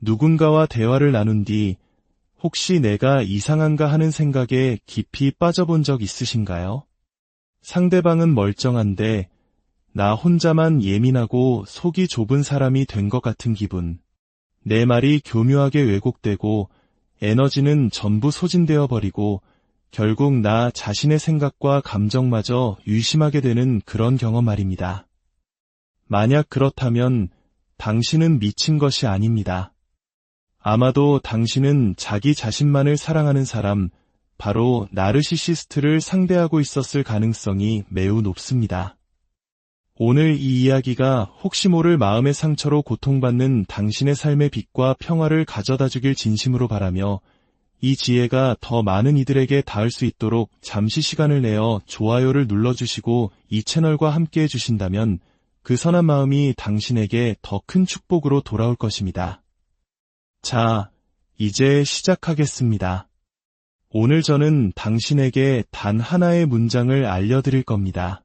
누군가와 대화를 나눈 뒤 혹시 내가 이상한가 하는 생각에 깊이 빠져본 적 있으신가요? 상대방은 멀쩡한데 나 혼자만 예민하고 속이 좁은 사람이 된 것 같은 기분. 내 말이 교묘하게 왜곡되고 에너지는 전부 소진되어 버리고 결국 나 자신의 생각과 감정마저 의심하게 되는 그런 경험 말입니다. 만약 그렇다면 당신은 미친 것이 아닙니다. 아마도 당신은 자기 자신만을 사랑하는 사람, 바로 나르시시스트를 상대하고 있었을 가능성이 매우 높습니다. 오늘 이 이야기가 혹시 모를 마음의 상처로 고통받는 당신의 삶의 빛과 평화를 가져다 주길 진심으로 바라며 이 지혜가 더 많은 이들에게 닿을 수 있도록 잠시 시간을 내어 좋아요를 눌러주시고 이 채널과 함께 해주신다면 그 선한 마음이 당신에게 더 큰 축복으로 돌아올 것입니다. 자, 이제 시작하겠습니다. 오늘 저는 당신에게 단 하나의 문장을 알려드릴 겁니다.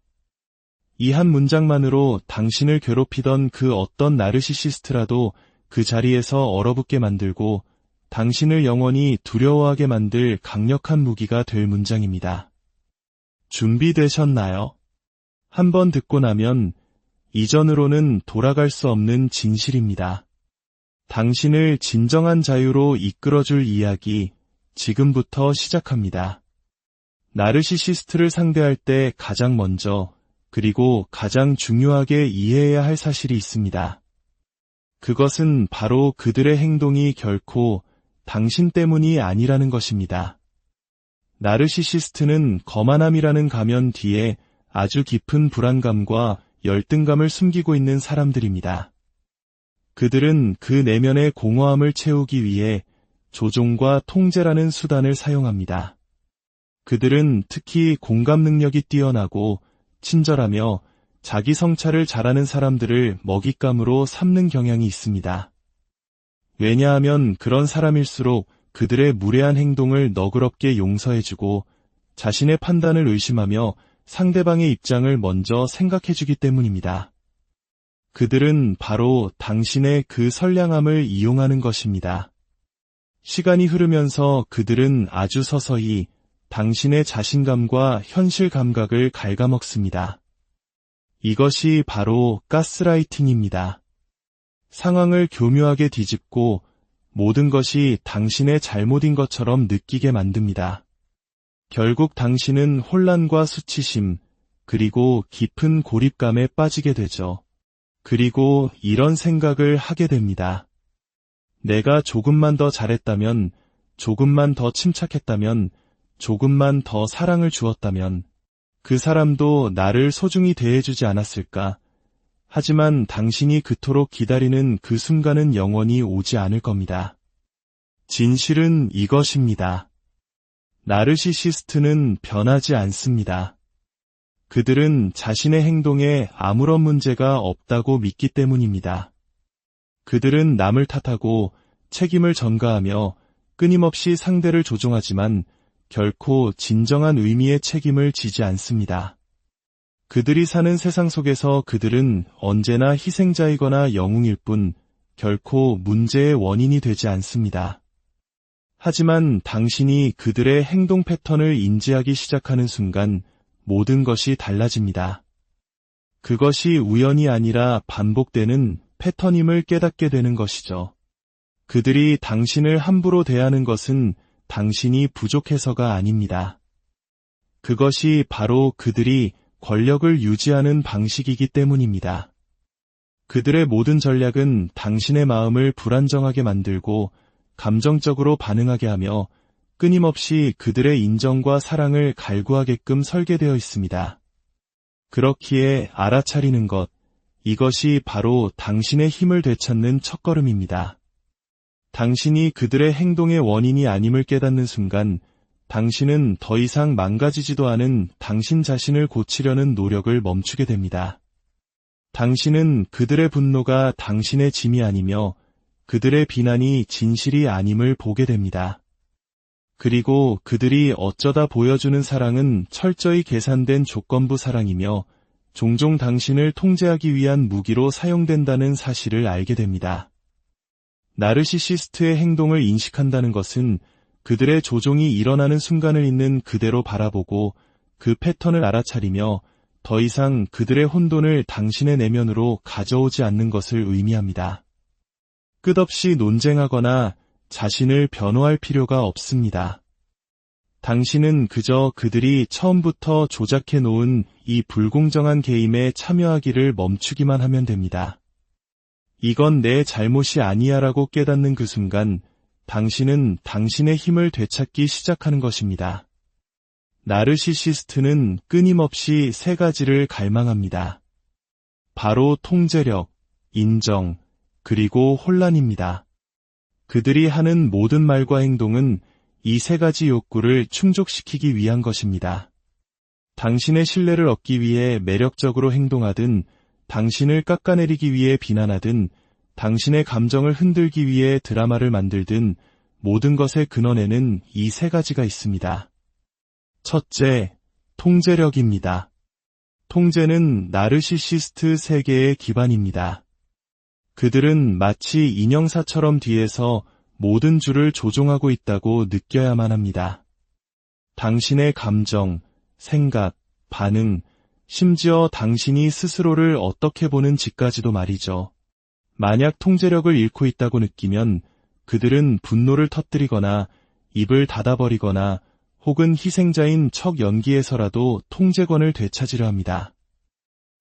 이 한 문장만으로 당신을 괴롭히던 그 어떤 나르시시스트라도 그 자리에서 얼어붙게 만들고 당신을 영원히 두려워하게 만들 강력한 무기가 될 문장입니다. 준비되셨나요? 한번 듣고 나면 이전으로는 돌아갈 수 없는 진실입니다. 당신을 진정한 자유로 이끌어줄 이야기 지금부터 시작합니다. 나르시시스트를 상대할 때 가장 먼저 그리고 가장 중요하게 이해해야 할 사실이 있습니다. 그것은 바로 그들의 행동이 결코 당신 때문이 아니라는 것입니다. 나르시시스트는 거만함이라는 가면 뒤에 아주 깊은 불안감과 열등감을 숨기고 있는 사람들입니다. 그들은 그 내면의 공허함을 채우기 위해 조종과 통제라는 수단을 사용합니다. 그들은 특히 공감 능력이 뛰어나고 친절하며 자기 성찰을 잘하는 사람들을 먹잇감으로 삼는 경향이 있습니다. 왜냐하면 그런 사람일수록 그들의 무례한 행동을 너그럽게 용서해주고 자신의 판단을 의심하며 상대방의 입장을 먼저 생각해주기 때문입니다. 그들은 바로 당신의 그 선량함을 이용하는 것입니다. 시간이 흐르면서 그들은 아주 서서히 당신의 자신감과 현실 감각을 갉아먹습니다. 이것이 바로 가스라이팅입니다. 상황을 교묘하게 뒤집고 모든 것이 당신의 잘못인 것처럼 느끼게 만듭니다. 결국 당신은 혼란과 수치심, 그리고 깊은 고립감에 빠지게 되죠. 그리고 이런 생각을 하게 됩니다. 내가 조금만 더 잘했다면, 조금만 더 침착했다면, 조금만 더 사랑을 주었다면 그 사람도 나를 소중히 대해주지 않았을까? 하지만 당신이 그토록 기다리는 그 순간은 영원히 오지 않을 겁니다. 진실은 이것입니다. 나르시시스트는 변하지 않습니다. 그들은 자신의 행동에 아무런 문제가 없다고 믿기 때문입니다. 그들은 남을 탓하고 책임을 전가하며 끊임없이 상대를 조종하지만 결코 진정한 의미의 책임을 지지 않습니다. 그들이 사는 세상 속에서 그들은 언제나 희생자이거나 영웅일 뿐 결코 문제의 원인이 되지 않습니다. 하지만 당신이 그들의 행동 패턴을 인지하기 시작하는 순간 모든 것이 달라집니다. 그것이 우연이 아니라 반복되는 패턴임을 깨닫게 되는 것이죠. 그들이 당신을 함부로 대하는 것은 당신이 부족해서가 아닙니다. 그것이 바로 그들이 권력을 유지하는 방식이기 때문입니다. 그들의 모든 전략은 당신의 마음을 불안정하게 만들고 감정적으로 반응하게 하며 끊임없이 그들의 인정과 사랑을 갈구하게끔 설계되어 있습니다. 그렇기에 알아차리는 것, 이것이 바로 당신의 힘을 되찾는 첫걸음입니다. 당신이 그들의 행동의 원인이 아님을 깨닫는 순간 당신은 더 이상 망가지지도 않은 당신 자신을 고치려는 노력을 멈추게 됩니다. 당신은 그들의 분노가 당신의 짐이 아니며 그들의 비난이 진실이 아님을 보게 됩니다. 그리고 그들이 어쩌다 보여주는 사랑은 철저히 계산된 조건부 사랑이며 종종 당신을 통제하기 위한 무기로 사용된다는 사실을 알게 됩니다. 나르시시스트의 행동을 인식한다는 것은 그들의 조종이 일어나는 순간을 있는 그대로 바라보고 그 패턴을 알아차리며 더 이상 그들의 혼돈을 당신의 내면으로 가져오지 않는 것을 의미합니다. 끝없이 논쟁하거나 자신을 변호할 필요가 없습니다. 당신은 그저 그들이 처음부터 조작해 놓은 이 불공정한 게임에 참여하기를 멈추기만 하면 됩니다. 이건 내 잘못이 아니야라고 깨닫는 그 순간 당신은 당신의 힘을 되찾기 시작하는 것입니다. 나르시시스트는 끊임없이 세 가지를 갈망합니다. 바로 통제력, 인정, 그리고 혼란입니다. 그들이 하는 모든 말과 행동은 이 세 가지 욕구를 충족시키기 위한 것입니다. 당신의 신뢰를 얻기 위해 매력적으로 행동하든, 당신을 깎아내리기 위해 비난하든, 당신의 감정을 흔들기 위해 드라마를 만들든 모든 것의 근원에는 이 세 가지가 있습니다. 첫째, 통제력입니다. 통제는 나르시시스트 세계의 기반입니다. 그들은 마치 인형사처럼 뒤에서 모든 줄을 조종하고 있다고 느껴야만 합니다. 당신의 감정, 생각, 반응, 심지어 당신이 스스로를 어떻게 보는지까지도 말이죠. 만약 통제력을 잃고 있다고 느끼면 그들은 분노를 터뜨리거나 입을 닫아버리거나 혹은 희생자인 척 연기에서라도 통제권을 되찾으려 합니다.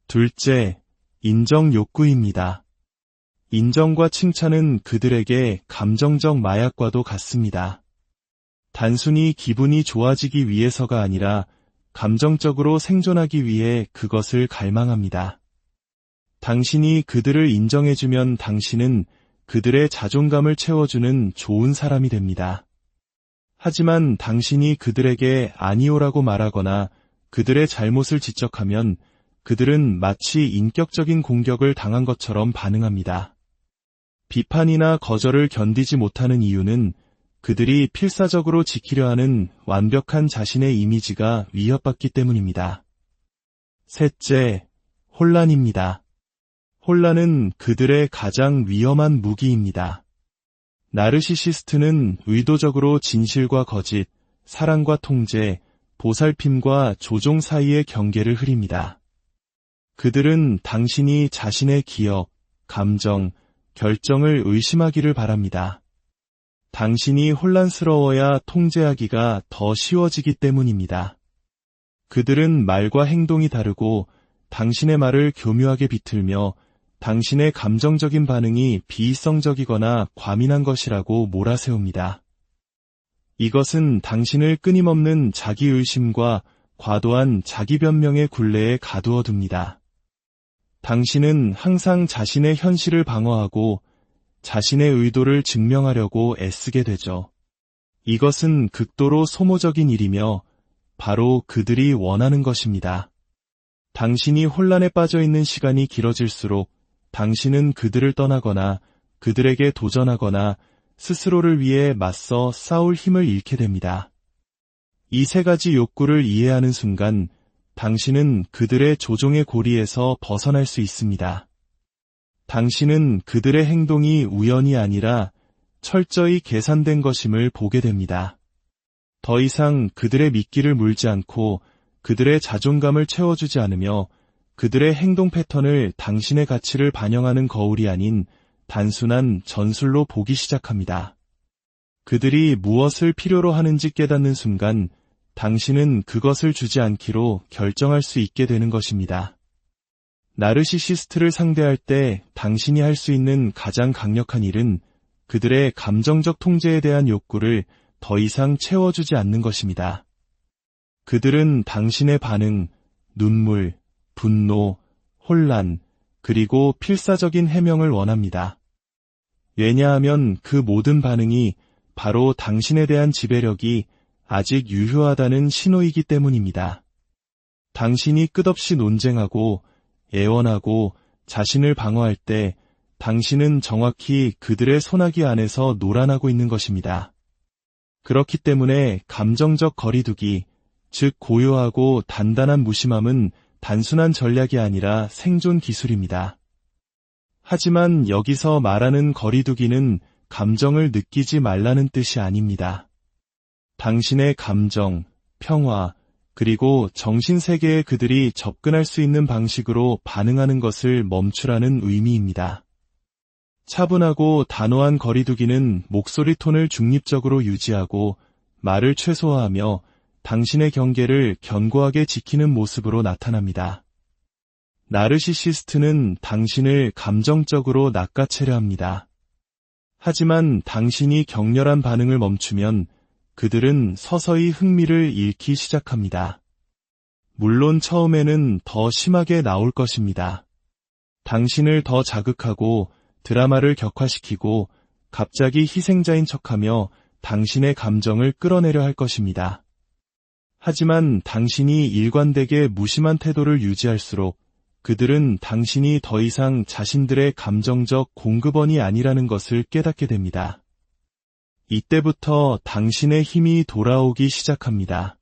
둘째, 인정 욕구입니다. 인정과 칭찬은 그들에게 감정적 마약과도 같습니다. 단순히 기분이 좋아지기 위해서가 아니라 감정적으로 생존하기 위해 그것을 갈망합니다. 당신이 그들을 인정해주면 당신은 그들의 자존감을 채워주는 좋은 사람이 됩니다. 하지만 당신이 그들에게 아니오라고 말하거나 그들의 잘못을 지적하면 그들은 마치 인격적인 공격을 당한 것처럼 반응합니다. 비판이나 거절을 견디지 못하는 이유는 그들이 필사적으로 지키려 하는 완벽한 자신의 이미지가 위협받기 때문입니다. 셋째, 혼란입니다. 혼란은 그들의 가장 위험한 무기입니다. 나르시시스트는 의도적으로 진실과 거짓, 사랑과 통제, 보살핌과 조종 사이의 경계를 흐립니다. 그들은 당신이 자신의 기억, 감정, 결정을 의심하기를 바랍니다. 당신이 혼란스러워야 통제하기가 더 쉬워지기 때문입니다. 그들은 말과 행동이 다르고 당신의 말을 교묘하게 비틀며 당신의 감정적인 반응이 비이성적이거나 과민한 것이라고 몰아세웁니다. 이것은 당신을 끊임없는 자기의심과 과도한 자기변명의 굴레에 가두어둡니다. 당신은 항상 자신의 현실을 방어하고 자신의 의도를 증명하려고 애쓰게 되죠. 이것은 극도로 소모적인 일이며 바로 그들이 원하는 것입니다. 당신이 혼란에 빠져 있는 시간이 길어질수록 당신은 그들을 떠나거나 그들에게 도전하거나 스스로를 위해 맞서 싸울 힘을 잃게 됩니다. 이 세 가지 욕구를 이해하는 순간 당신은 그들의 조종의 고리에서 벗어날 수 있습니다. 당신은 그들의 행동이 우연이 아니라 철저히 계산된 것임을 보게 됩니다. 더 이상 그들의 미끼를 물지 않고 그들의 자존감을 채워주지 않으며 그들의 행동 패턴을 당신의 가치를 반영하는 거울이 아닌 단순한 전술로 보기 시작합니다. 그들이 무엇을 필요로 하는지 깨닫는 순간 당신은 그것을 주지 않기로 결정할 수 있게 되는 것입니다. 나르시시스트를 상대할 때 당신이 할 수 있는 가장 강력한 일은 그들의 감정적 통제에 대한 욕구를 더 이상 채워주지 않는 것입니다. 그들은 당신의 반응, 눈물, 분노, 혼란, 그리고 필사적인 해명을 원합니다. 왜냐하면 그 모든 반응이 바로 당신에 대한 지배력이 아직 유효하다는 신호이기 때문입니다. 당신이 끝없이 논쟁하고 애원하고 자신을 방어할 때 당신은 정확히 그들의 소나기 안에서 놀아나고 있는 것입니다. 그렇기 때문에 감정적 거리두기, 즉 고요하고 단단한 무심함은 단순한 전략이 아니라 생존 기술입니다. 하지만 여기서 말하는 거리두기는 감정을 느끼지 말라는 뜻이 아닙니다. 당신의 감정, 평화, 그리고 정신세계에 그들이 접근할 수 있는 방식으로 반응하는 것을 멈추라는 의미입니다. 차분하고 단호한 거리두기는 목소리 톤을 중립적으로 유지하고 말을 최소화하며 당신의 경계를 견고하게 지키는 모습으로 나타납니다. 나르시시스트는 당신을 감정적으로 낚아채려 합니다. 하지만 당신이 격렬한 반응을 멈추면 그들은 서서히 흥미를 잃기 시작합니다. 물론 처음에는 더 심하게 나올 것입니다. 당신을 더 자극하고 드라마를 격화시키고 갑자기 희생자인 척하며 당신의 감정을 끌어내려 할 것입니다. 하지만 당신이 일관되게 무심한 태도를 유지할수록 그들은 당신이 더 이상 자신들의 감정적 공급원이 아니라는 것을 깨닫게 됩니다. 이때부터 당신의 힘이 돌아오기 시작합니다.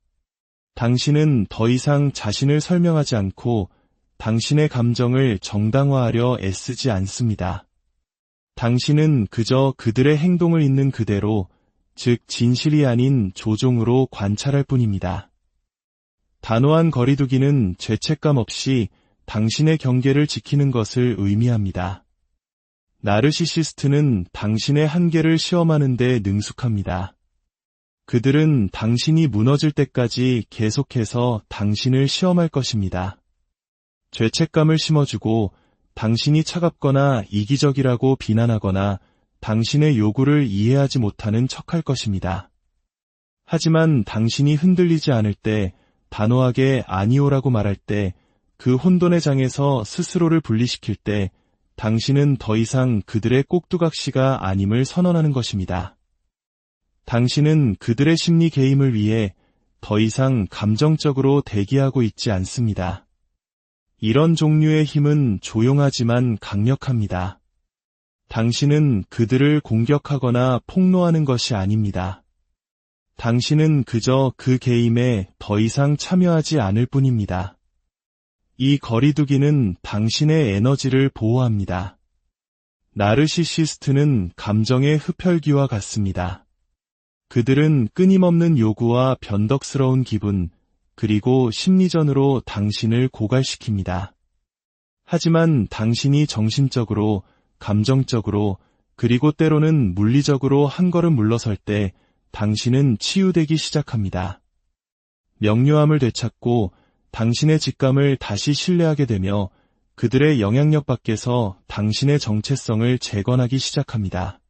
당신은 더 이상 자신을 설명하지 않고 당신의 감정을 정당화하려 애쓰지 않습니다. 당신은 그저 그들의 행동을 있는 그대로, 즉 진실이 아닌 조종으로 관찰할 뿐입니다. 단호한 거리두기는 죄책감 없이 당신의 경계를 지키는 것을 의미합니다. 나르시시스트는 당신의 한계를 시험하는 데 능숙합니다. 그들은 당신이 무너질 때까지 계속해서 당신을 시험할 것입니다. 죄책감을 심어주고 당신이 차갑거나 이기적이라고 비난하거나 당신의 요구를 이해하지 못하는 척할 것입니다. 하지만 당신이 흔들리지 않을 때, 단호하게 아니오라고 말할 때, 그 혼돈의 장에서 스스로를 분리시킬 때 당신은 더 이상 그들의 꼭두각시가 아님을 선언하는 것입니다. 당신은 그들의 심리 개임을 위해 더 이상 감정적으로 대기하고 있지 않습니다. 이런 종류의 힘은 조용하지만 강력합니다. 당신은 그들을 공격하거나 폭로하는 것이 아닙니다. 당신은 그저 그 게임에 더 이상 참여하지 않을 뿐입니다. 이 거리두기는 당신의 에너지를 보호합니다. 나르시시스트는 감정의 흡혈귀와 같습니다. 그들은 끊임없는 요구와 변덕스러운 기분, 그리고 심리전으로 당신을 고갈시킵니다. 하지만 당신이 정신적으로, 감정적으로, 그리고 때로는 물리적으로 한 걸음 물러설 때 당신은 치유되기 시작합니다. 명료함을 되찾고 당신의 직감을 다시 신뢰하게 되며 그들의 영향력 밖에서 당신의 정체성을 재건하기 시작합니다.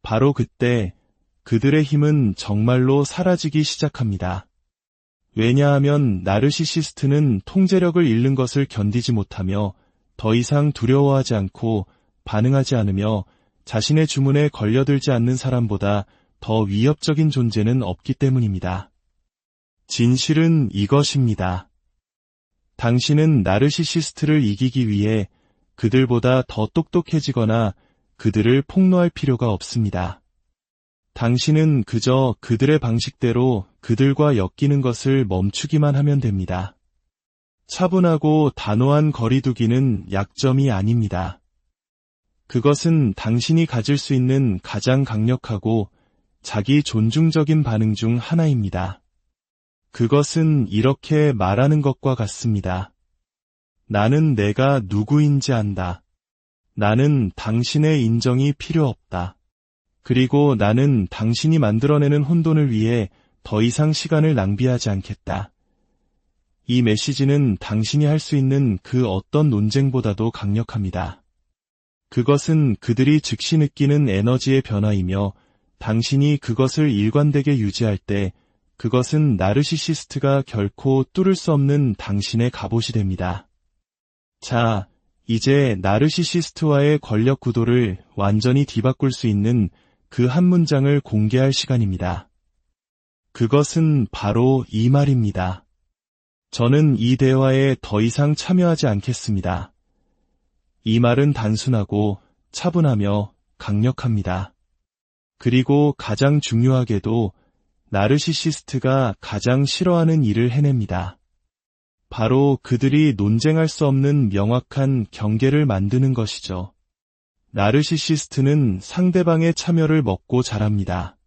바로 그때 그들의 힘은 정말로 사라지기 시작합니다. 왜냐하면 나르시시스트는 통제력을 잃는 것을 견디지 못하며 더 이상 두려워하지 않고 반응하지 않으며 자신의 주문에 걸려들지 않는 사람보다 더 위협적인 존재는 없기 때문입니다. 진실은 이것입니다. 당신은 나르시시스트를 이기기 위해 그들보다 더 똑똑해지거나 그들을 폭로할 필요가 없습니다. 당신은 그저 그들의 방식대로 그들과 엮이는 것을 멈추기만 하면 됩니다. 차분하고 단호한 거리두기는 약점이 아닙니다. 그것은 당신이 가질 수 있는 가장 강력하고 자기 존중적인 반응 중 하나입니다. 그것은 이렇게 말하는 것과 같습니다. 나는 내가 누구인지 안다. 나는 당신의 인정이 필요 없다. 그리고 나는 당신이 만들어내는 혼돈을 위해 더 이상 시간을 낭비하지 않겠다. 이 메시지는 당신이 할 수 있는 그 어떤 논쟁보다도 강력합니다. 그것은 그들이 즉시 느끼는 에너지의 변화이며 당신이 그것을 일관되게 유지할 때 그것은 나르시시스트가 결코 뚫을 수 없는 당신의 갑옷이 됩니다. 자, 이제 나르시시스트와의 권력 구도를 완전히 뒤바꿀 수 있는 그 한 문장을 공개할 시간입니다. 그것은 바로 이 말입니다. 저는 이 대화에 더 이상 참여하지 않겠습니다. 이 말은 단순하고 차분하며 강력합니다. 그리고 가장 중요하게도 나르시시스트가 가장 싫어하는 일을 해냅니다. 바로 그들이 논쟁할 수 없는 명확한 경계를 만드는 것이죠. 나르시시스트는 상대방의 참여를 먹고 자랍니다.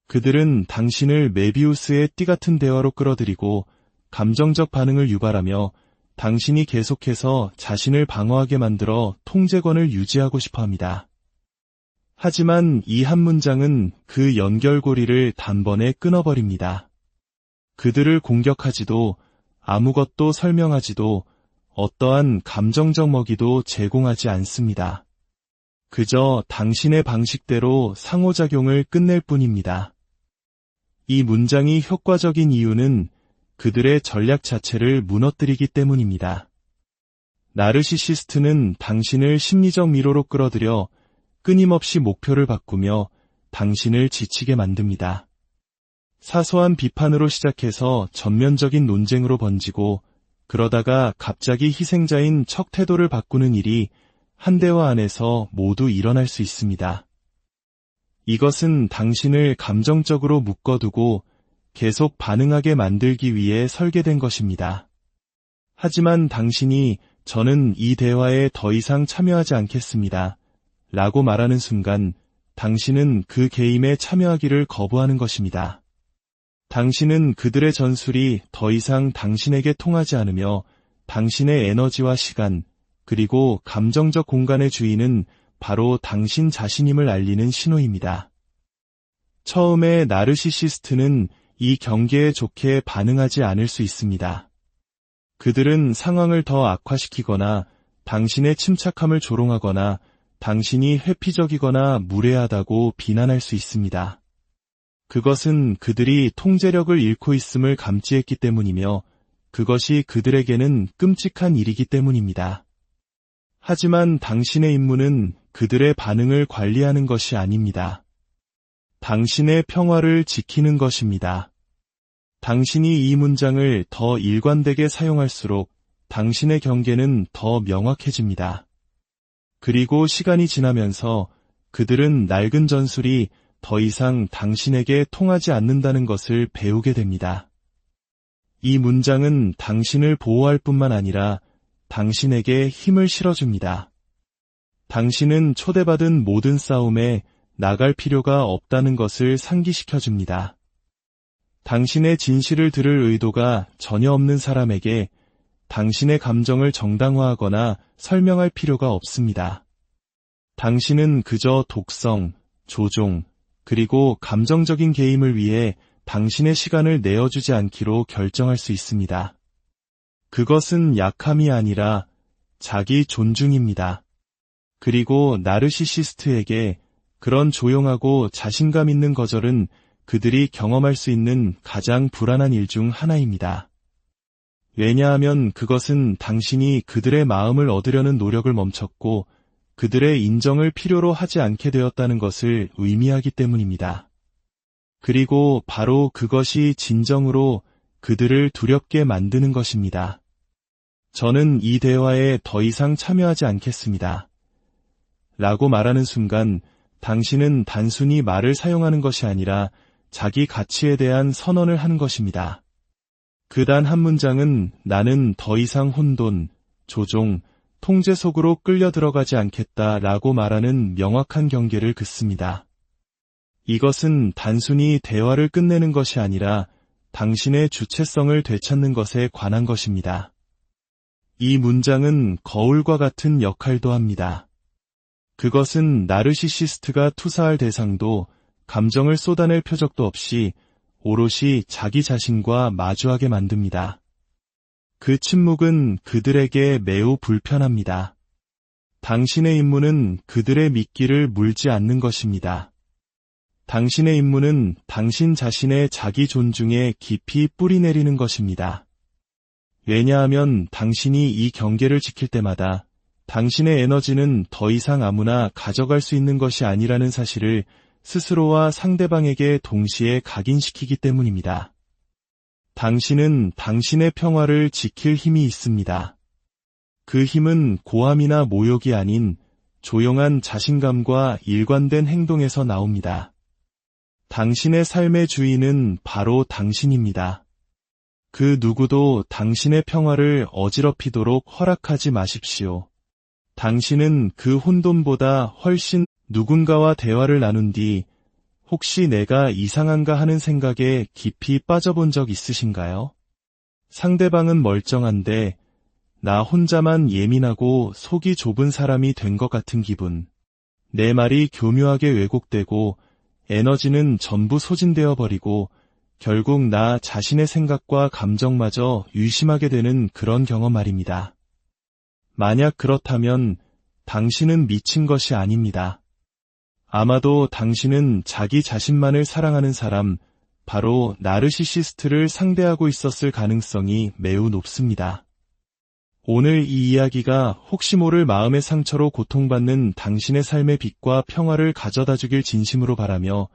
그들은 당신을 메비우스의 띠 같은 대화로 끌어들이고 감정적 반응을 유발하며 당신이 계속해서 자신을 방어하게 만들어 통제권을 유지하고 싶어 합니다. 하지만 이 한 문장은 그 연결고리를 단번에 끊어버립니다. 그들을 공격하지도 아무것도 설명하지도 어떠한 감정적 먹이도 제공하지 않습니다. 그저 당신의 방식대로 상호작용을 끝낼 뿐입니다. 이 문장이 효과적인 이유는 그들의 전략 자체를 무너뜨리기 때문입니다. 나르시시스트는 당신을 심리적 미로로 끌어들여 끊임없이 목표를 바꾸며 당신을 지치게 만듭니다. 사소한 비판으로 시작해서 전면적인 논쟁으로 번지고 그러다가 갑자기 희생자인 척 태도를 바꾸는 일이 한 대화 안에서 모두 일어날 수 있습니다. 이것은 당신을 감정적으로 묶어두고 계속 반응하게 만들기 위해 설계된 것입니다. 하지만 당신이 저는 이 대화에 더 이상 참여하지 않겠습니다. 라고 말하는 순간 당신은 그 게임에 참여하기를 거부하는 것입니다. 당신은 그들의 전술이 더 이상 당신에게 통하지 않으며 당신의 에너지와 시간, 그리고 감정적 공간의 주인은 바로 당신 자신임을 알리는 신호입니다. 처음에 나르시시스트는 이 경계에 좋게 반응하지 않을 수 있습니다. 그들은 상황을 더 악화시키거나 당신의 침착함을 조롱하거나 당신이 회피적이거나 무례하다고 비난할 수 있습니다. 그것은 그들이 통제력을 잃고 있음을 감지했기 때문이며 그것이 그들에게는 끔찍한 일이기 때문입니다. 하지만 당신의 임무는 그들의 반응을 관리하는 것이 아닙니다. 당신의 평화를 지키는 것입니다. 당신이 이 문장을 더 일관되게 사용할수록 당신의 경계는 더 명확해집니다. 그리고 시간이 지나면서 그들은 낡은 전술이 더 이상 당신에게 통하지 않는다는 것을 배우게 됩니다. 이 문장은 당신을 보호할 뿐만 아니라 당신에게 힘을 실어줍니다. 당신은 초대받은 모든 싸움에 나갈 필요가 없다는 것을 상기시켜줍니다. 당신의 진실을 들을 의도가 전혀 없는 사람에게 당신의 감정을 정당화하거나 설명할 필요가 없습니다. 당신은 그저 독성, 조종, 그리고 감정적인 게임을 위해 당신의 시간을 내어주지 않기로 결정할 수 있습니다. 그것은 약함이 아니라 자기 존중입니다. 그리고 나르시시스트에게 그런 조용하고 자신감 있는 거절은 그들이 경험할 수 있는 가장 불안한 일 중 하나입니다. 왜냐하면 그것은 당신이 그들의 마음을 얻으려는 노력을 멈췄고 그들의 인정을 필요로 하지 않게 되었다는 것을 의미하기 때문입니다. 그리고 바로 그것이 진정으로 그들을 두렵게 만드는 것입니다. 저는 이 대화에 더 이상 참여하지 않겠습니다. 라고 말하는 순간 당신은 단순히 말을 사용하는 것이 아니라 자기 가치에 대한 선언을 하는 것입니다. 그 단 한 문장은 나는 더 이상 혼돈, 조종, 통제 속으로 끌려 들어가지 않겠다라고 말하는 명확한 경계를 긋습니다. 이것은 단순히 대화를 끝내는 것이 아니라 당신의 주체성을 되찾는 것에 관한 것입니다. 이 문장은 거울과 같은 역할도 합니다. 그것은 나르시시스트가 투사할 대상도 감정을 쏟아낼 표적도 없이 오롯이 자기 자신과 마주하게 만듭니다. 그 침묵은 그들에게 매우 불편합니다. 당신의 임무는 그들의 미끼를 물지 않는 것입니다. 당신의 임무는 당신 자신의 자기 존중에 깊이 뿌리내리는 것입니다. 왜냐하면 당신이 이 경계를 지킬 때마다 당신의 에너지는 더 이상 아무나 가져갈 수 있는 것이 아니라는 사실을 스스로와 상대방에게 동시에 각인시키기 때문입니다. 당신은 당신의 평화를 지킬 힘이 있습니다. 그 힘은 고함이나 모욕이 아닌 조용한 자신감과 일관된 행동에서 나옵니다. 당신의 삶의 주인은 바로 당신입니다. 그 누구도 당신의 평화를 어지럽히도록 허락하지 마십시오. 당신은 그 혼돈보다 훨씬 누군가와 대화를 나눈 뒤 혹시 내가 이상한가 하는 생각에 깊이 빠져본 적 있으신가요? 상대방은 멀쩡한데 나 혼자만 예민하고 속이 좁은 사람이 된 것 같은 기분. 내 말이 교묘하게 왜곡되고 에너지는 전부 소진되어 버리고 결국 나 자신의 생각과 감정마저 의심하게 되는 그런 경험 말입니다. 만약 그렇다면 당신은 미친 것이 아닙니다. 아마도 당신은 자기 자신만을 사랑하는 사람, 바로 나르시시스트를 상대하고 있었을 가능성이 매우 높습니다. 오늘 이 이야기가 혹시 모를 마음의 상처로 고통받는 당신의 삶의 빛과 평화를 가져다 주길 진심으로 바라며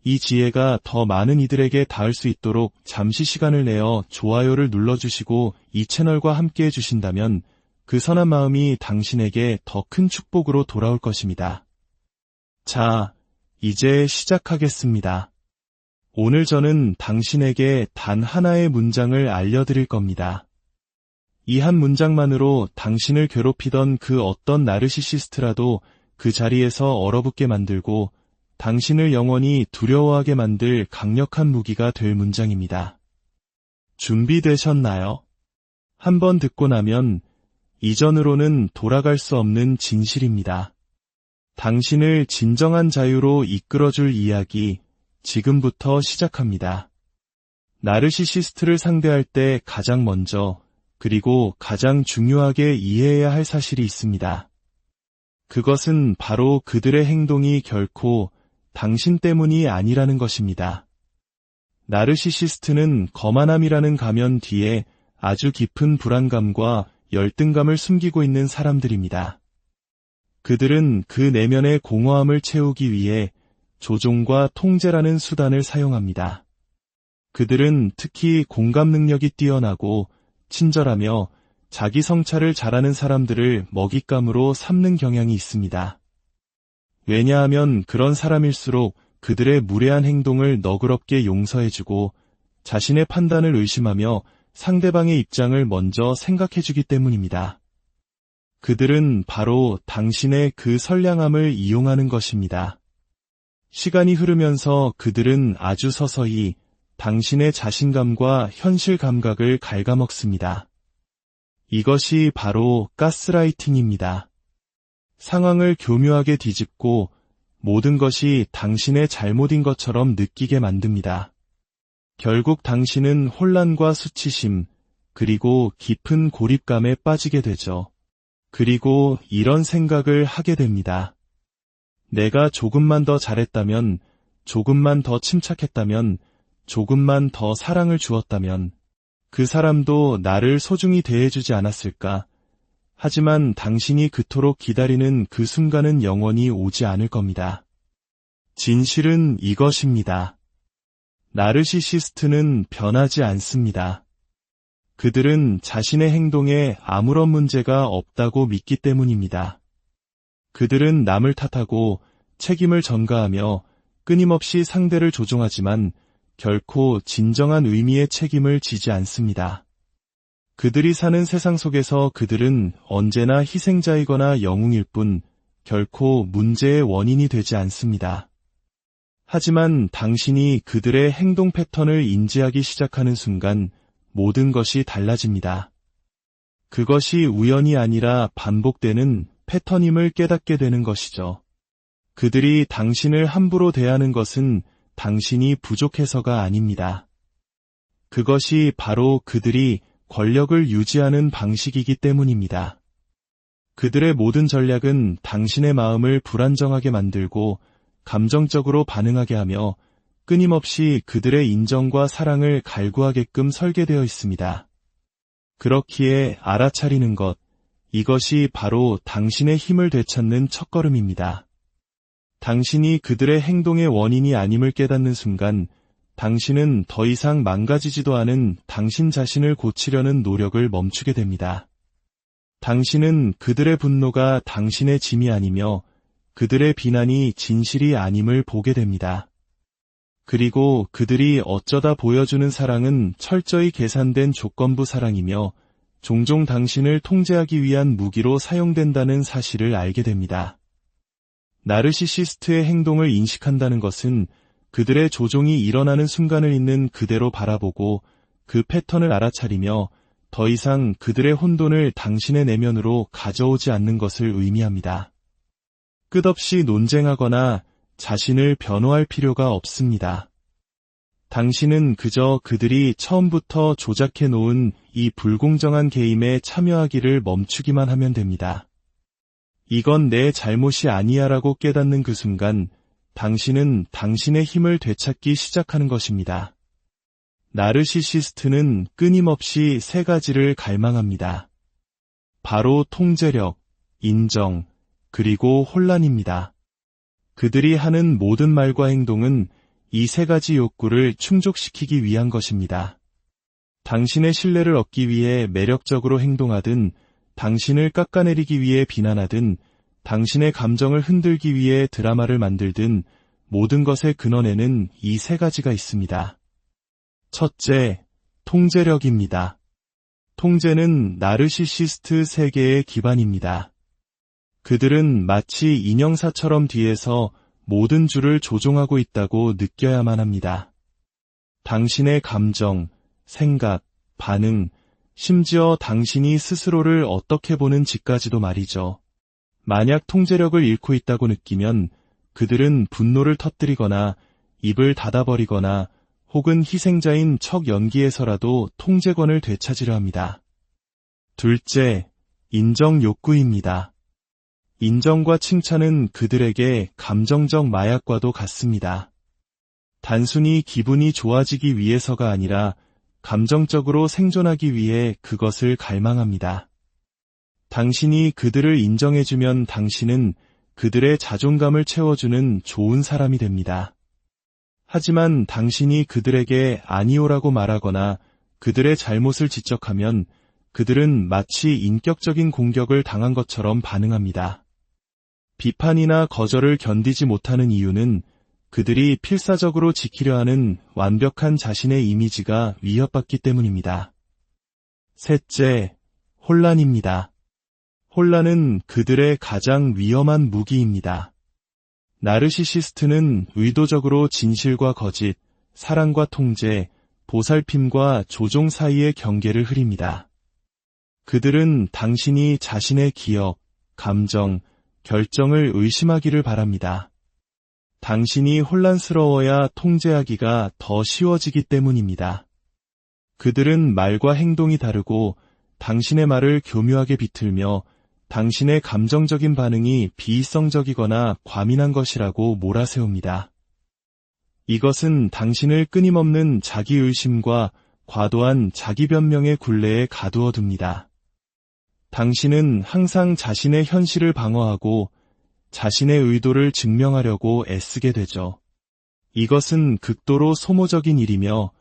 이 지혜가 더 많은 이들에게 닿을 수 있도록 잠시 시간을 내어 좋아요를 눌러주시고 이 채널과 함께 해주신다면 그 선한 마음이 당신에게 더 큰 축복으로 돌아올 것입니다. 자, 이제 시작하겠습니다. 오늘 저는 당신에게 단 하나의 문장을 알려드릴 겁니다. 이 한 문장만으로 당신을 괴롭히던 그 어떤 나르시시스트라도 그 자리에서 얼어붙게 만들고 당신을 영원히 두려워하게 만들 강력한 무기가 될 문장입니다. 준비되셨나요? 한번 듣고 나면 이전으로는 돌아갈 수 없는 진실입니다. 당신을 진정한 자유로 이끌어줄 이야기 지금부터 시작합니다. 나르시시스트를 상대할 때 가장 먼저 그리고 가장 중요하게 이해해야 할 사실이 있습니다. 그것은 바로 그들의 행동이 결코 당신 때문이 아니라는 것입니다. 나르시시스트는 거만함이라는 가면 뒤에 아주 깊은 불안감과 열등감을 숨기고 있는 사람들입니다. 그들은 그 내면의 공허함을 채우기 위해 조종과 통제라는 수단을 사용합니다. 그들은 특히 공감 능력이 뛰어나고 친절하며 자기 성찰을 잘하는 사람들을 먹잇감으로 삼는 경향이 있습니다. 왜냐하면 그런 사람일수록 그들의 무례한 행동을 너그럽게 용서해주고 자신의 판단을 의심하며 상대방의 입장을 먼저 생각해주기 때문입니다. 그들은 바로 당신의 그 선량함을 이용하는 것입니다. 시간이 흐르면서 그들은 아주 서서히 당신의 자신감과 현실 감각을 갉아먹습니다. 이것이 바로 가스라이팅입니다. 상황을 교묘하게 뒤집고 모든 것이 당신의 잘못인 것처럼 느끼게 만듭니다. 결국 당신은 혼란과 수치심, 그리고 깊은 고립감에 빠지게 되죠. 그리고 이런 생각을 하게 됩니다. 내가 조금만 더 잘했다면, 조금만 더 침착했다면, 조금만 더 사랑을 주었다면 그 사람도 나를 소중히 대해주지 않았을까? 하지만 당신이 그토록 기다리는 그 순간은 영원히 오지 않을 겁니다. 진실은 이것입니다. 나르시시스트는 변하지 않습니다. 그들은 자신의 행동에 아무런 문제가 없다고 믿기 때문입니다. 그들은 남을 탓하고 책임을 전가하며 끊임없이 상대를 조종하지만 결코 진정한 의미의 책임을 지지 않습니다. 그들이 사는 세상 속에서 그들은 언제나 희생자이거나 영웅일 뿐 결코 문제의 원인이 되지 않습니다. 하지만 당신이 그들의 행동 패턴을 인지하기 시작하는 순간 모든 것이 달라집니다. 그것이 우연이 아니라 반복되는 패턴임을 깨닫게 되는 것이죠. 그들이 당신을 함부로 대하는 것은 당신이 부족해서가 아닙니다. 그것이 바로 그들이 권력을 유지하는 방식이기 때문입니다. 그들의 모든 전략은 당신의 마음을 불안정하게 만들고 감정적으로 반응하게 하며 끊임없이 그들의 인정과 사랑을 갈구하게끔 설계되어 있습니다. 그렇기에 알아차리는 것, 이것이 바로 당신의 힘을 되찾는 첫걸음입니다. 당신이 그들의 행동의 원인이 아님을 깨닫는 순간 당신은 더 이상 망가지지도 않은 당신 자신을 고치려는 노력을 멈추게 됩니다. 당신은 그들의 분노가 당신의 짐이 아니며 그들의 비난이 진실이 아님을 보게 됩니다. 그리고 그들이 어쩌다 보여주는 사랑은 철저히 계산된 조건부 사랑이며 종종 당신을 통제하기 위한 무기로 사용된다는 사실을 알게 됩니다. 나르시시스트의 행동을 인식한다는 것은 그들의 조종이 일어나는 순간을 있는 그대로 바라보고 그 패턴을 알아차리며 더 이상 그들의 혼돈을 당신의 내면으로 가져오지 않는 것을 의미합니다. 끝없이 논쟁하거나 자신을 변호할 필요가 없습니다. 당신은 그저 그들이 처음부터 조작해 놓은 이 불공정한 게임에 참여하기를 멈추기만 하면 됩니다. 이건 내 잘못이 아니야라고 깨닫는 그 순간 당신은 당신의 힘을 되찾기 시작하는 것입니다. 나르시시스트는 끊임없이 세 가지를 갈망합니다. 바로 통제력, 인정, 그리고 혼란입니다. 그들이 하는 모든 말과 행동은 이 세 가지 욕구를 충족시키기 위한 것입니다. 당신의 신뢰를 얻기 위해 매력적으로 행동하든, 당신을 깎아내리기 위해 비난하든, 당신의 감정을 흔들기 위해 드라마를 만들든, 모든 것의 근원에는 이 세 가지가 있습니다. 첫째, 통제력입니다. 통제는 나르시시스트 세계의 기반입니다. 그들은 마치 인형사처럼 뒤에서 모든 줄을 조종하고 있다고 느껴야만 합니다. 당신의 감정, 생각, 반응, 심지어 당신이 스스로를 어떻게 보는지까지도 말이죠. 만약 통제력을 잃고 있다고 느끼면 그들은 분노를 터뜨리거나 입을 닫아버리거나 혹은 희생자인 척 연기에서라도 통제권을 되찾으려 합니다. 둘째, 인정 욕구입니다. 인정과 칭찬은 그들에게 감정적 마약과도 같습니다. 단순히 기분이 좋아지기 위해서가 아니라 감정적으로 생존하기 위해 그것을 갈망합니다. 당신이 그들을 인정해주면 당신은 그들의 자존감을 채워주는 좋은 사람이 됩니다. 하지만 당신이 그들에게 아니오라고 말하거나 그들의 잘못을 지적하면 그들은 마치 인격적인 공격을 당한 것처럼 반응합니다. 비판이나 거절을 견디지 못하는 이유는 그들이 필사적으로 지키려 하는 완벽한 자신의 이미지가 위협받기 때문입니다. 셋째, 혼란입니다. 혼란은 그들의 가장 위험한 무기입니다. 나르시시스트는 의도적으로 진실과 거짓, 사랑과 통제, 보살핌과 조종 사이의 경계를 흐립니다. 그들은 당신이 자신의 기억, 감정, 결정을 의심하기를 바랍니다. 당신이 혼란스러워야 통제하기가 더 쉬워지기 때문입니다. 그들은 말과 행동이 다르고 당신의 말을 교묘하게 비틀며 당신의 감정적인 반응이 비이성적이거나 과민한 것이라고 몰아세웁니다. 이것은 당신을 끊임없는 자기의심과 과도한 자기변명의 굴레에 가두어둡니다. 당신은 항상 자신의 현실을 방어하고 자신의 의도를 증명하려고 애쓰게 되죠. 이것은 극도로 소모적인 일이며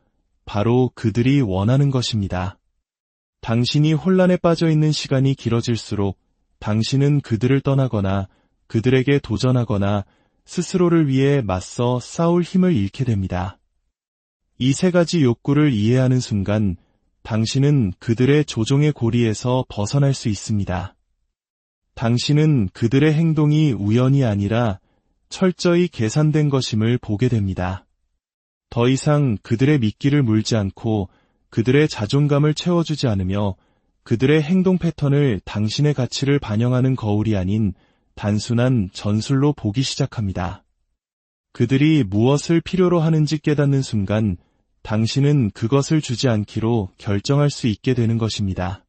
바로 그들이 원하는 것입니다. 당신이 혼란에 빠져 있는 시간이 길어질수록 당신은 그들을 떠나거나 그들에게 도전하거나 스스로를 위해 맞서 싸울 힘을 잃게 됩니다. 이 세 가지 욕구를 이해하는 순간 당신은 그들의 조종의 고리에서 벗어날 수 있습니다. 당신은 그들의 행동이 우연이 아니라 철저히 계산된 것임을 보게 됩니다. 더 이상 그들의 미끼를 물지 않고 그들의 자존감을 채워주지 않으며 그들의 행동 패턴을 당신의 가치를 반영하는 거울이 아닌 단순한 전술로 보기 시작합니다. 그들이 무엇을 필요로 하는지 깨닫는 순간 당신은 그것을 주지 않기로 결정할 수 있게 되는 것입니다.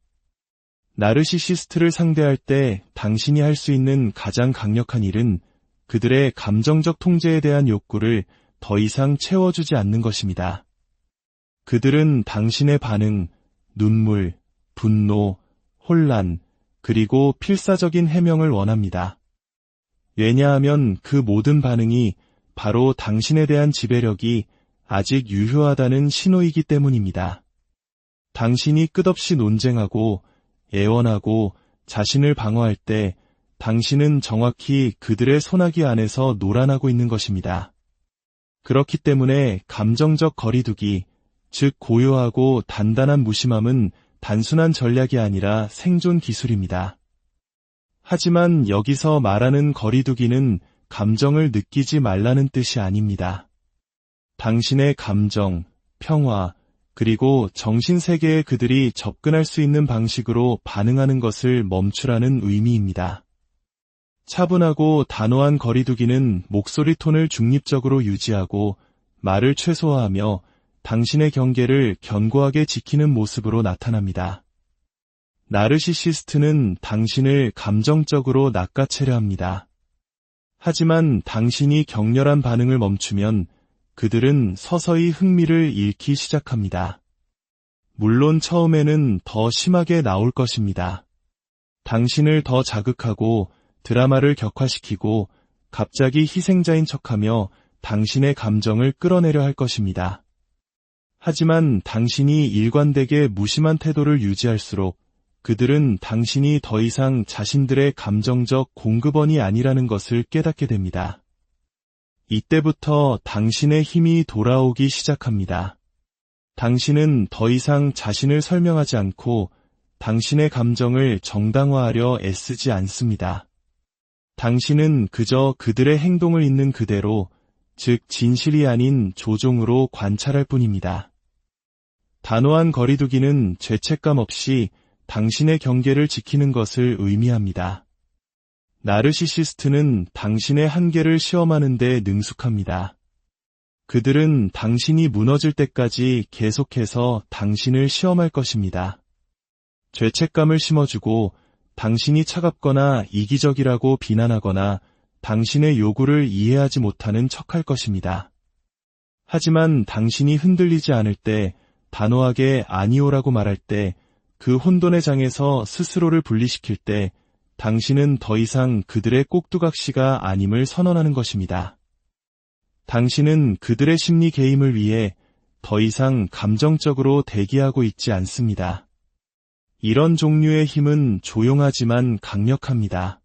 나르시시스트를 상대할 때 당신이 할 수 있는 가장 강력한 일은 그들의 감정적 통제에 대한 욕구를 더 이상 채워주지 않는 것입니다. 그들은 당신의 반응, 눈물, 분노, 혼란, 그리고 필사적인 해명을 원합니다. 왜냐하면 그 모든 반응이 바로 당신에 대한 지배력이 아직 유효하다는 신호이기 때문입니다. 당신이 끝없이 논쟁하고 애원하고 자신을 방어할 때 당신은 정확히 그들의 소나기 안에서 놀아나고 있는 것입니다. 그렇기 때문에 감정적 거리두기, 즉 고요하고 단단한 무심함은 단순한 전략이 아니라 생존 기술입니다. 하지만 여기서 말하는 거리두기는 감정을 느끼지 말라는 뜻이 아닙니다. 당신의 감정, 평화, 그리고 정신세계에 그들이 접근할 수 있는 방식으로 반응하는 것을 멈추라는 의미입니다. 차분하고 단호한 거리두기는 목소리 톤을 중립적으로 유지하고 말을 최소화하며 당신의 경계를 견고하게 지키는 모습으로 나타납니다. 나르시시스트는 당신을 감정적으로 낚아채려 합니다. 하지만 당신이 격렬한 반응을 멈추면 그들은 서서히 흥미를 잃기 시작합니다. 물론 처음에는 더 심하게 나올 것입니다. 당신을 더 자극하고 드라마를 격화시키고 갑자기 희생자인 척하며 당신의 감정을 끌어내려 할 것입니다. 하지만 당신이 일관되게 무심한 태도를 유지할수록 그들은 당신이 더 이상 자신들의 감정적 공급원이 아니라는 것을 깨닫게 됩니다. 이때부터 당신의 힘이 돌아오기 시작합니다. 당신은 더 이상 자신을 설명하지 않고 당신의 감정을 정당화하려 애쓰지 않습니다. 당신은 그저 그들의 행동을 있는 그대로, 즉 진실이 아닌 조종으로 관찰할 뿐입니다. 단호한 거리두기는 죄책감 없이 당신의 경계를 지키는 것을 의미합니다. 나르시시스트는 당신의 한계를 시험하는 데 능숙합니다. 그들은 당신이 무너질 때까지 계속해서 당신을 시험할 것입니다. 죄책감을 심어주고 당신이 차갑거나 이기적이라고 비난하거나 당신의 요구를 이해하지 못하는 척할 것입니다. 하지만 당신이 흔들리지 않을 때, 단호하게 아니오라고 말할 때, 그 혼돈의 장에서 스스로를 분리시킬 때 당신은 더 이상 그들의 꼭두각시가 아님을 선언하는 것입니다. 당신은 그들의 심리 개임을 위해 더 이상 감정적으로 대기하고 있지 않습니다. 이런 종류의 힘은 조용하지만 강력합니다.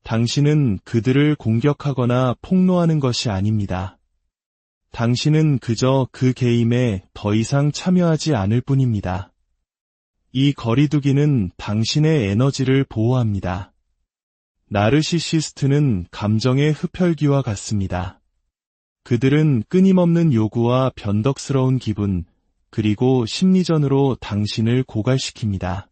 당신은 그들을 공격하거나 폭로하는 것이 아닙니다. 당신은 그저 그 게임에 더 이상 참여하지 않을 뿐입니다. 이 거리두기는 당신의 에너지를 보호합니다. 나르시시스트는 감정의 흡혈귀와 같습니다. 그들은 끊임없는 요구와 변덕스러운 기분, 그리고 심리전으로 당신을 고갈시킵니다.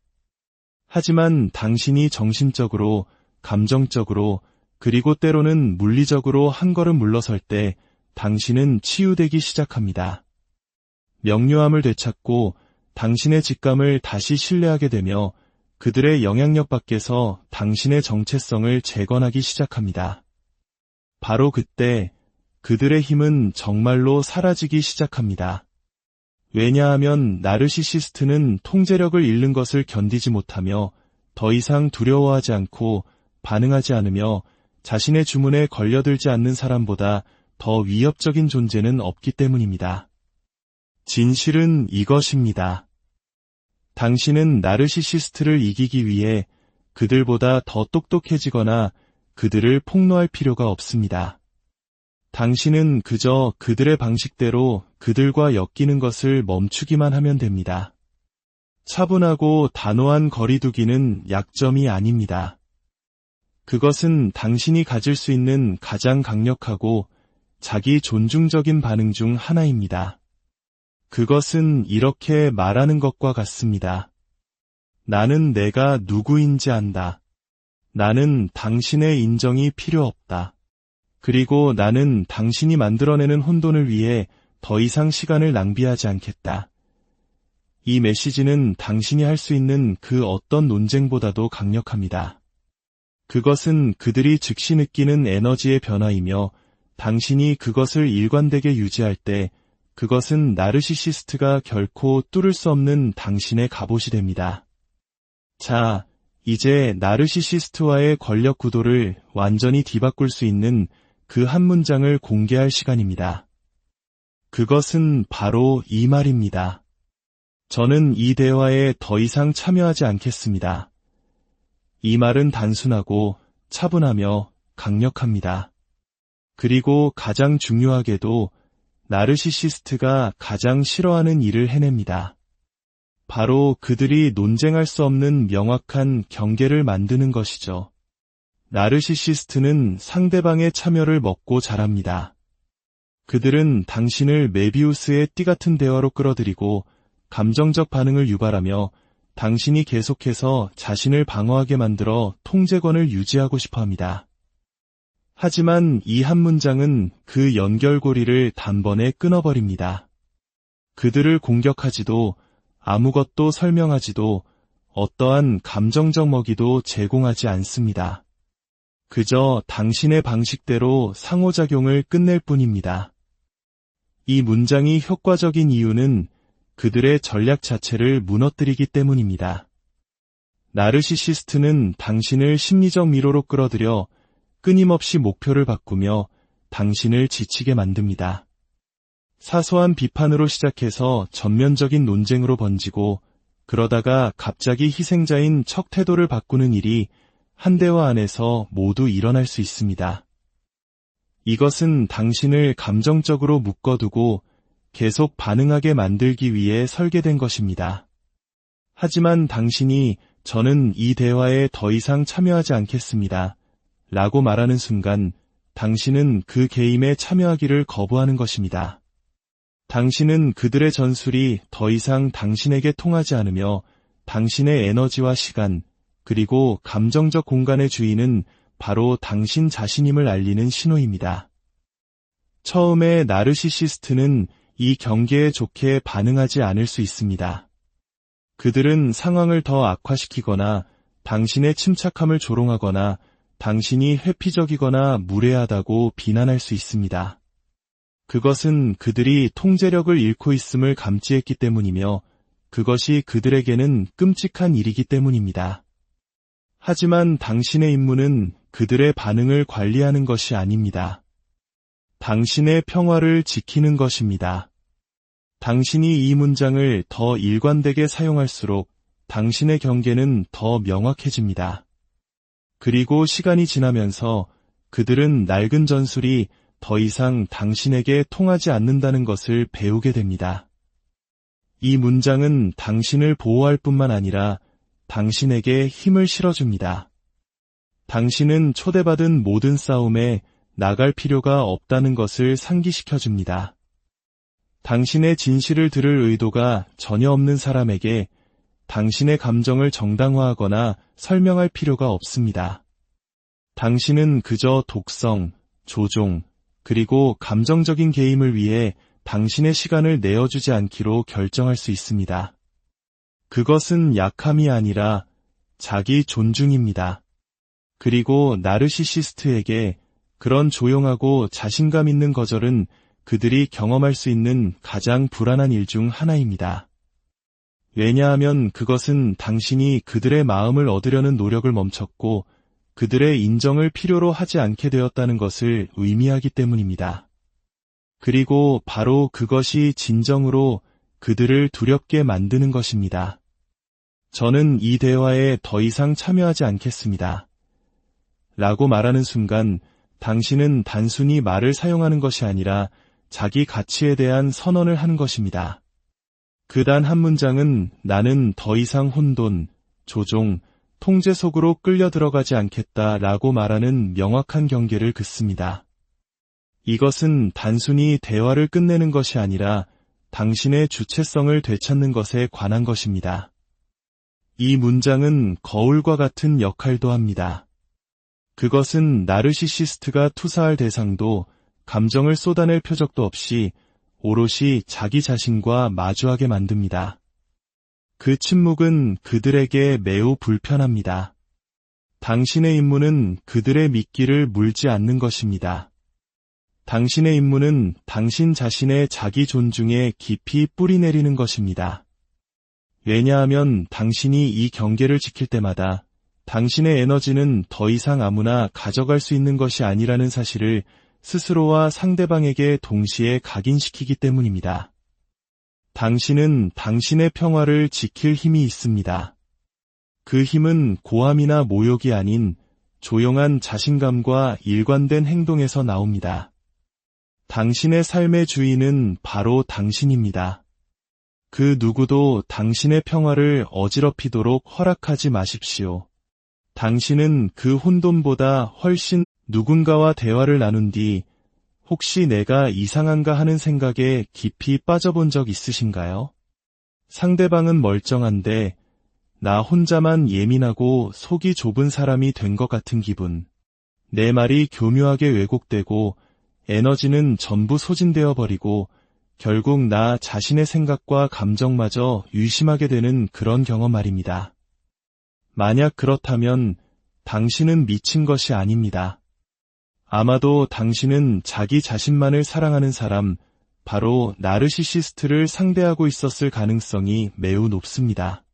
하지만 당신이 정신적으로, 감정적으로, 그리고 때로는 물리적으로 한 걸음 물러설 때 당신은 치유되기 시작합니다. 명료함을 되찾고 당신의 직감을 다시 신뢰하게 되며 그들의 영향력 밖에서 당신의 정체성을 재건하기 시작합니다. 바로 그때 그들의 힘은 정말로 사라지기 시작합니다. 왜냐하면 나르시시스트는 통제력을 잃는 것을 견디지 못하며 더 이상 두려워하지 않고 반응하지 않으며 자신의 주문에 걸려들지 않는 사람보다 더 위협적인 존재는 없기 때문입니다. 진실은 이것입니다. 당신은 나르시시스트를 이기기 위해 그들보다 더 똑똑해지거나 그들을 폭로할 필요가 없습니다. 당신은 그저 그들의 방식대로 그들과 엮이는 것을 멈추기만 하면 됩니다. 차분하고 단호한 거리두기는 약점이 아닙니다. 그것은 당신이 가질 수 있는 가장 강력하고 자기 존중적인 반응 중 하나입니다. 그것은 이렇게 말하는 것과 같습니다. 나는 내가 누구인지 안다. 나는 당신의 인정이 필요 없다. 그리고 나는 당신이 만들어내는 혼돈을 위해 더 이상 시간을 낭비하지 않겠다. 이 메시지는 당신이 할 수 있는 그 어떤 논쟁보다도 강력합니다. 그것은 그들이 즉시 느끼는 에너지의 변화이며 당신이 그것을 일관되게 유지할 때 그것은 나르시시스트가 결코 뚫을 수 없는 당신의 갑옷이 됩니다. 자, 이제 나르시시스트와의 권력 구도를 완전히 뒤바꿀 수 있는 그 한 문장을 공개할 시간입니다. 그것은 바로 이 말입니다. 저는 이 대화에 더 이상 참여하지 않겠습니다. 이 말은 단순하고 차분하며 강력합니다. 그리고 가장 중요하게도 나르시시스트가 가장 싫어하는 일을 해냅니다. 바로 그들이 논쟁할 수 없는 명확한 경계를 만드는 것이죠. 나르시시스트는 상대방의 참여를 먹고 자랍니다. 그들은 당신을 메비우스의 띠 같은 대화로 끌어들이고 감정적 반응을 유발하며 당신이 계속해서 자신을 방어하게 만들어 통제권을 유지하고 싶어 합니다. 하지만 이 한 문장은 그 연결고리를 단번에 끊어버립니다. 그들을 공격하지도 아무것도 설명하지도 어떠한 감정적 먹이도 제공하지 않습니다. 그저 당신의 방식대로 상호작용을 끝낼 뿐입니다. 이 문장이 효과적인 이유는 그들의 전략 자체를 무너뜨리기 때문입니다. 나르시시스트는 당신을 심리적 미로로 끌어들여 끊임없이 목표를 바꾸며 당신을 지치게 만듭니다. 사소한 비판으로 시작해서 전면적인 논쟁으로 번지고 그러다가 갑자기 희생자인 척 태도를 바꾸는 일이 한 대화 안에서 모두 일어날 수 있습니다. 이것은 당신을 감정적으로 묶어두고 계속 반응하게 만들기 위해 설계된 것입니다. 하지만 당신이 저는 이 대화에 더 이상 참여하지 않겠습니다. 라고 말하는 순간 당신은 그 게임에 참여하기를 거부하는 것입니다. 당신은 그들의 전술이 더 이상 당신에게 통하지 않으며 당신의 에너지와 시간, 그리고 감정적 공간의 주인은 바로 당신 자신임을 알리는 신호입니다. 처음에 나르시시스트는 이 경계에 좋게 반응하지 않을 수 있습니다. 그들은 상황을 더 악화시키거나 당신의 침착함을 조롱하거나 당신이 회피적이거나 무례하다고 비난할 수 있습니다. 그것은 그들이 통제력을 잃고 있음을 감지했기 때문이며 그것이 그들에게는 끔찍한 일이기 때문입니다. 하지만 당신의 임무는 그들의 반응을 관리하는 것이 아닙니다. 당신의 평화를 지키는 것입니다. 당신이 이 문장을 더 일관되게 사용할수록 당신의 경계는 더 명확해집니다. 그리고 시간이 지나면서 그들은 낡은 전술이 더 이상 당신에게 통하지 않는다는 것을 배우게 됩니다. 이 문장은 당신을 보호할 뿐만 아니라 당신에게 힘을 실어줍니다. 당신은 초대받은 모든 싸움에 나갈 필요가 없다는 것을 상기시켜줍니다. 당신의 진실을 들을 의도가 전혀 없는 사람에게 당신의 감정을 정당화하거나 설명할 필요가 없습니다. 당신은 그저 독성, 조종, 그리고 감정적인 게임을 위해 당신의 시간을 내어주지 않기로 결정할 수 있습니다. 그것은 약함이 아니라 자기 존중입니다. 그리고 나르시시스트에게 그런 조용하고 자신감 있는 거절은 그들이 경험할 수 있는 가장 불안한 일 중 하나입니다. 왜냐하면 그것은 당신이 그들의 마음을 얻으려는 노력을 멈췄고 그들의 인정을 필요로 하지 않게 되었다는 것을 의미하기 때문입니다. 그리고 바로 그것이 진정으로 그들을 두렵게 만드는 것입니다. 저는 이 대화에 더 이상 참여하지 않겠습니다. 라고 말하는 순간 당신은 단순히 말을 사용하는 것이 아니라 자기 가치에 대한 선언을 하는 것입니다. 그 단 한 문장은 나는 더 이상 혼돈, 조종, 통제 속으로 끌려 들어가지 않겠다라고 말하는 명확한 경계를 긋습니다. 이것은 단순히 대화를 끝내는 것이 아니라 당신의 주체성을 되찾는 것에 관한 것입니다. 이 문장은 거울과 같은 역할도 합니다. 그것은 나르시시스트가 투사할 대상도 감정을 쏟아낼 표적도 없이 오롯이 자기 자신과 마주하게 만듭니다. 그 침묵은 그들에게 매우 불편합니다. 당신의 임무는 그들의 미끼를 물지 않는 것입니다. 당신의 임무는 당신 자신의 자기 존중에 깊이 뿌리내리는 것입니다. 왜냐하면 당신이 이 경계를 지킬 때마다 당신의 에너지는 더 이상 아무나 가져갈 수 있는 것이 아니라는 사실을 스스로와 상대방에게 동시에 각인시키기 때문입니다. 당신은 당신의 평화를 지킬 힘이 있습니다. 그 힘은 고함이나 모욕이 아닌 조용한 자신감과 일관된 행동에서 나옵니다. 당신의 삶의 주인은 바로 당신입니다. 그 누구도 당신의 평화를 어지럽히도록 허락하지 마십시오. 당신은 그 혼돈보다 훨씬 누군가와 대화를 나눈 뒤 혹시 내가 이상한가 하는 생각에 깊이 빠져본 적 있으신가요? 상대방은 멀쩡한데 나 혼자만 예민하고 속이 좁은 사람이 된 것 같은 기분. 내 말이 교묘하게 왜곡되고 에너지는 전부 소진되어 버리고 결국 나 자신의 생각과 감정마저 의심하게 되는 그런 경험 말입니다. 만약 그렇다면 당신은 미친 것이 아닙니다. 아마도 당신은 자기 자신만을 사랑하는 사람, 바로 나르시시스트를 상대하고 있었을 가능성이 매우 높습니다.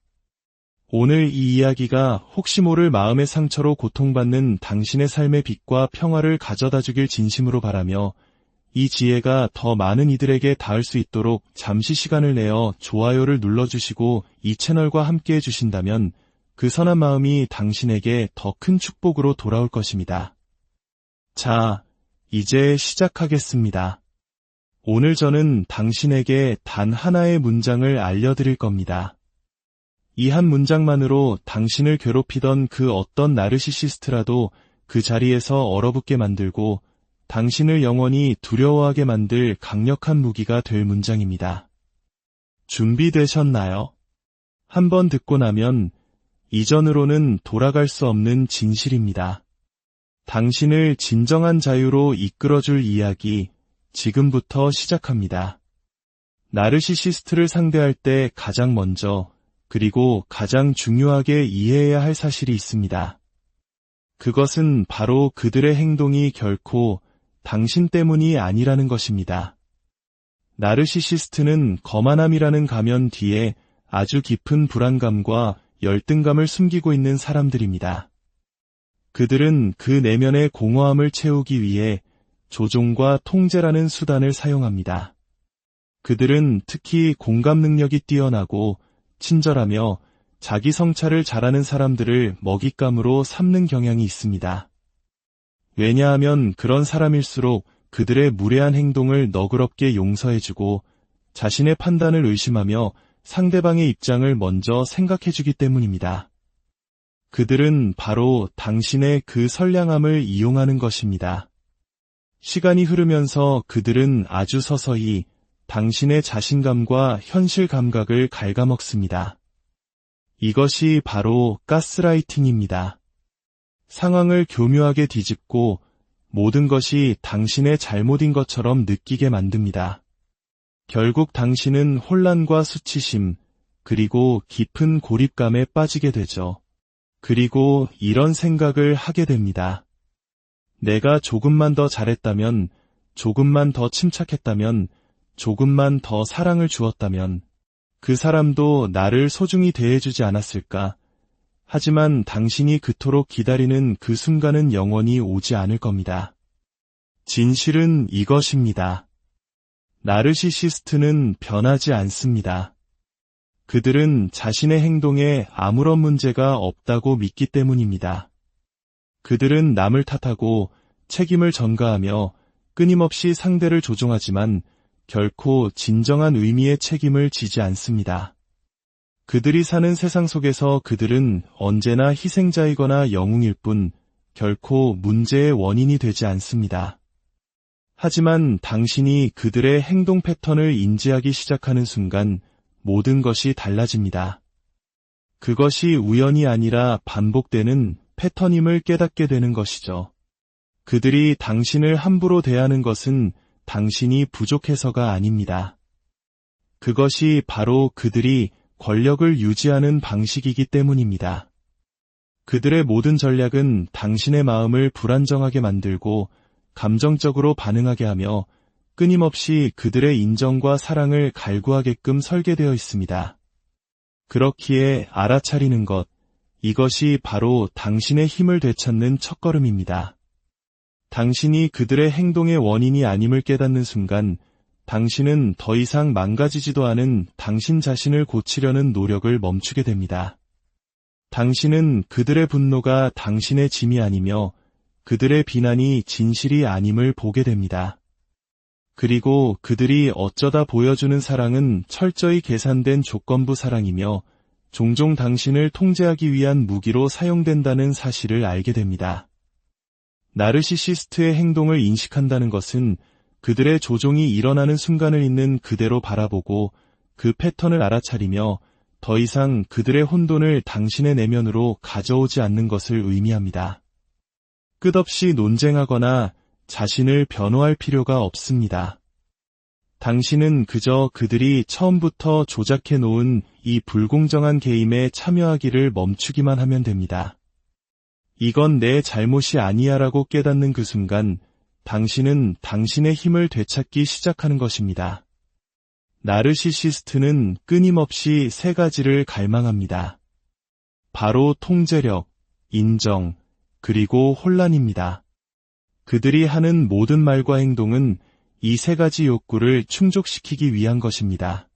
오늘 이 이야기가 혹시 모를 마음의 상처로 고통받는 당신의 삶의 빛과 평화를 가져다 주길 진심으로 바라며 이 지혜가 더 많은 이들에게 닿을 수 있도록 잠시 시간을 내어 좋아요를 눌러주시고 이 채널과 함께 해주신다면 그 선한 마음이 당신에게 더 큰 축복으로 돌아올 것입니다. 자, 이제 시작하겠습니다. 오늘 저는 당신에게 단 하나의 문장을 알려드릴 겁니다. 이 한 문장만으로 당신을 괴롭히던 그 어떤 나르시시스트라도 그 자리에서 얼어붙게 만들고 당신을 영원히 두려워하게 만들 강력한 무기가 될 문장입니다. 준비되셨나요? 한번 듣고 나면 이전으로는 돌아갈 수 없는 진실입니다. 당신을 진정한 자유로 이끌어줄 이야기, 지금부터 시작합니다. 나르시시스트를 상대할 때 가장 먼저, 그리고 가장 중요하게 이해해야 할 사실이 있습니다. 그것은 바로 그들의 행동이 결코 당신 때문이 아니라는 것입니다. 나르시시스트는 거만함이라는 가면 뒤에 아주 깊은 불안감과 열등감을 숨기고 있는 사람들입니다. 그들은 그 내면의 공허함을 채우기 위해 조종과 통제라는 수단을 사용합니다. 그들은 특히 공감 능력이 뛰어나고 친절하며 자기 성찰을 잘하는 사람들을 먹잇감으로 삼는 경향이 있습니다. 왜냐하면 그런 사람일수록 그들의 무례한 행동을 너그럽게 용서해주고 자신의 판단을 의심하며 상대방의 입장을 먼저 생각해주기 때문입니다. 그들은 바로 당신의 그 선량함을 이용하는 것입니다. 시간이 흐르면서 그들은 아주 서서히 당신의 자신감과 현실 감각을 갉아먹습니다. 이것이 바로 가스라이팅입니다. 상황을 교묘하게 뒤집고 모든 것이 당신의 잘못인 것처럼 느끼게 만듭니다. 결국 당신은 혼란과 수치심, 그리고 깊은 고립감에 빠지게 되죠. 그리고 이런 생각을 하게 됩니다. 내가 조금만 더 잘했다면, 조금만 더 침착했다면, 조금만 더 사랑을 주었다면, 그 사람도 나를 소중히 대해주지 않았을까? 하지만 당신이 그토록 기다리는 그 순간은 영원히 오지 않을 겁니다. 진실은 이것입니다. 나르시시스트는 변하지 않습니다. 그들은 자신의 행동에 아무런 문제가 없다고 믿기 때문입니다. 그들은 남을 탓하고 책임을 전가하며 끊임없이 상대를 조종하지만 결코 진정한 의미의 책임을 지지 않습니다. 그들이 사는 세상 속에서 그들은 언제나 희생자이거나 영웅일 뿐 결코 문제의 원인이 되지 않습니다. 하지만 당신이 그들의 행동 패턴을 인지하기 시작하는 순간 모든 것이 달라집니다. 그것이 우연이 아니라 반복되는 패턴임을 깨닫게 되는 것이죠. 그들이 당신을 함부로 대하는 것은 당신이 부족해서가 아닙니다. 그것이 바로 그들이 권력을 유지하는 방식이기 때문입니다. 그들의 모든 전략은 당신의 마음을 불안정하게 만들고 감정적으로 반응하게 하며 끊임없이 그들의 인정과 사랑을 갈구하게끔 설계되어 있습니다. 그렇기에 알아차리는 것, 이것이 바로 당신의 힘을 되찾는 첫걸음입니다. 당신이 그들의 행동의 원인이 아님을 깨닫는 순간 당신은 더 이상 망가지지도 않은 당신 자신을 고치려는 노력을 멈추게 됩니다. 당신은 그들의 분노가 당신의 짐이 아니며 그들의 비난이 진실이 아님을 보게 됩니다. 그리고 그들이 어쩌다 보여주는 사랑은 철저히 계산된 조건부 사랑이며 종종 당신을 통제하기 위한 무기로 사용된다는 사실을 알게 됩니다. 나르시시스트의 행동을 인식한다는 것은 그들의 조종이 일어나는 순간을 있는 그대로 바라보고 그 패턴을 알아차리며 더 이상 그들의 혼돈을 당신의 내면으로 가져오지 않는 것을 의미합니다. 끝없이 논쟁하거나 자신을 변호할 필요가 없습니다. 당신은 그저 그들이 처음부터 조작해 놓은 이 불공정한 게임에 참여하기를 멈추기만 하면 됩니다. 이건 내 잘못이 아니야라고 깨닫는 그 순간 당신은 당신의 힘을 되찾기 시작하는 것입니다. 나르시시스트는 끊임없이 세 가지를 갈망합니다. 바로 통제력, 인정, 그리고 혼란입니다. 그들이 하는 모든 말과 행동은 이 세 가지 욕구를 충족시키기 위한 것입니다.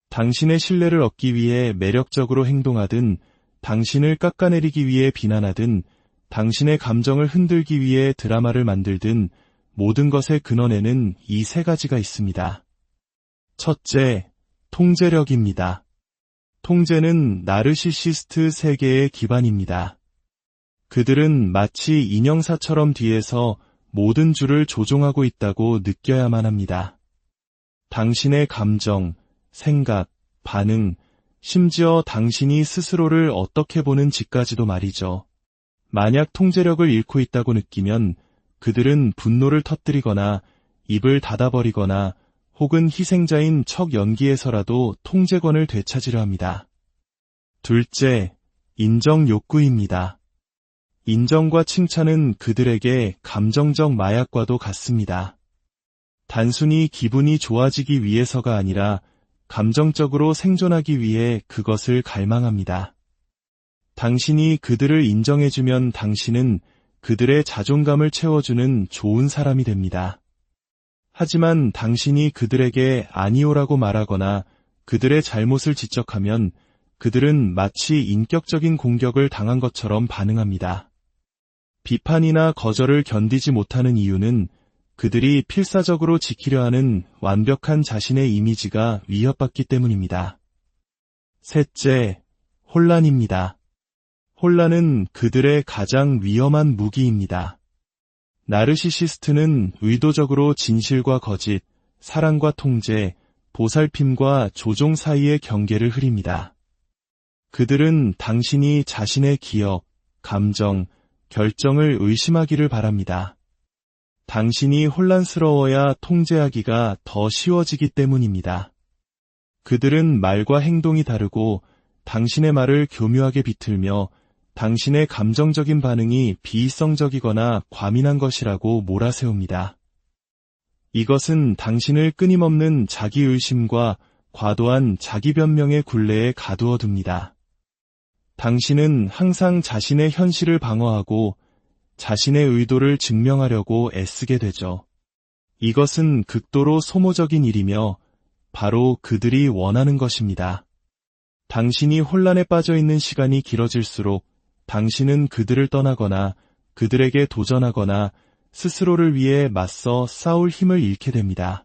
당신의 신뢰를 얻기 위해 매력적으로 행동하든, 당신을 깎아내리기 위해 비난하든, 당신의 감정을 흔들기 위해 드라마를 만들든, 모든 것의 근원에는 이 세 가지가 있습니다. 첫째, 통제력입니다. 통제는 나르시시스트 세계의 기반입니다. 그들은 마치 인형사처럼 뒤에서 모든 줄을 조종하고 있다고 느껴야만 합니다. 당신의 감정, 생각, 반응, 심지어 당신이 스스로를 어떻게 보는지까지도 말이죠. 만약 통제력을 잃고 있다고 느끼면 그들은 분노를 터뜨리거나 입을 닫아버리거나 혹은 희생자인 척 연기에서라도 통제권을 되찾으려 합니다. 둘째, 인정 욕구입니다. 인정과 칭찬은 그들에게 감정적 마약과도 같습니다. 단순히 기분이 좋아지기 위해서가 아니라 감정적으로 생존하기 위해 그것을 갈망합니다. 당신이 그들을 인정해주면 당신은 그들의 자존감을 채워주는 좋은 사람이 됩니다. 하지만 당신이 그들에게 아니오라고 말하거나 그들의 잘못을 지적하면 그들은 마치 인격적인 공격을 당한 것처럼 반응합니다. 비판이나 거절을 견디지 못하는 이유는 그들이 필사적으로 지키려 하는 완벽한 자신의 이미지가 위협받기 때문입니다. 셋째, 혼란입니다. 혼란은 그들의 가장 위험한 무기입니다. 나르시시스트는 의도적으로 진실과 거짓, 사랑과 통제, 보살핌과 조종 사이의 경계를 흐립니다. 그들은 당신이 자신의 기억, 감정, 결정을 의심하기를 바랍니다. 당신이 혼란스러워야 통제하기가 더 쉬워지기 때문입니다. 그들은 말과 행동이 다르고 당신의 말을 교묘하게 비틀며 당신의 감정적인 반응이 비이성적이거나 과민한 것이라고 몰아세웁니다. 이것은 당신을 끊임없는 자기의심과 과도한 자기변명의 굴레에 가두어 둡니다. 당신은 항상 자신의 현실을 방어하고 자신의 의도를 증명하려고 애쓰게 되죠. 이것은 극도로 소모적인 일이며 바로 그들이 원하는 것입니다. 당신이 혼란에 빠져 있는 시간이 길어질수록 당신은 그들을 떠나거나 그들에게 도전하거나 스스로를 위해 맞서 싸울 힘을 잃게 됩니다.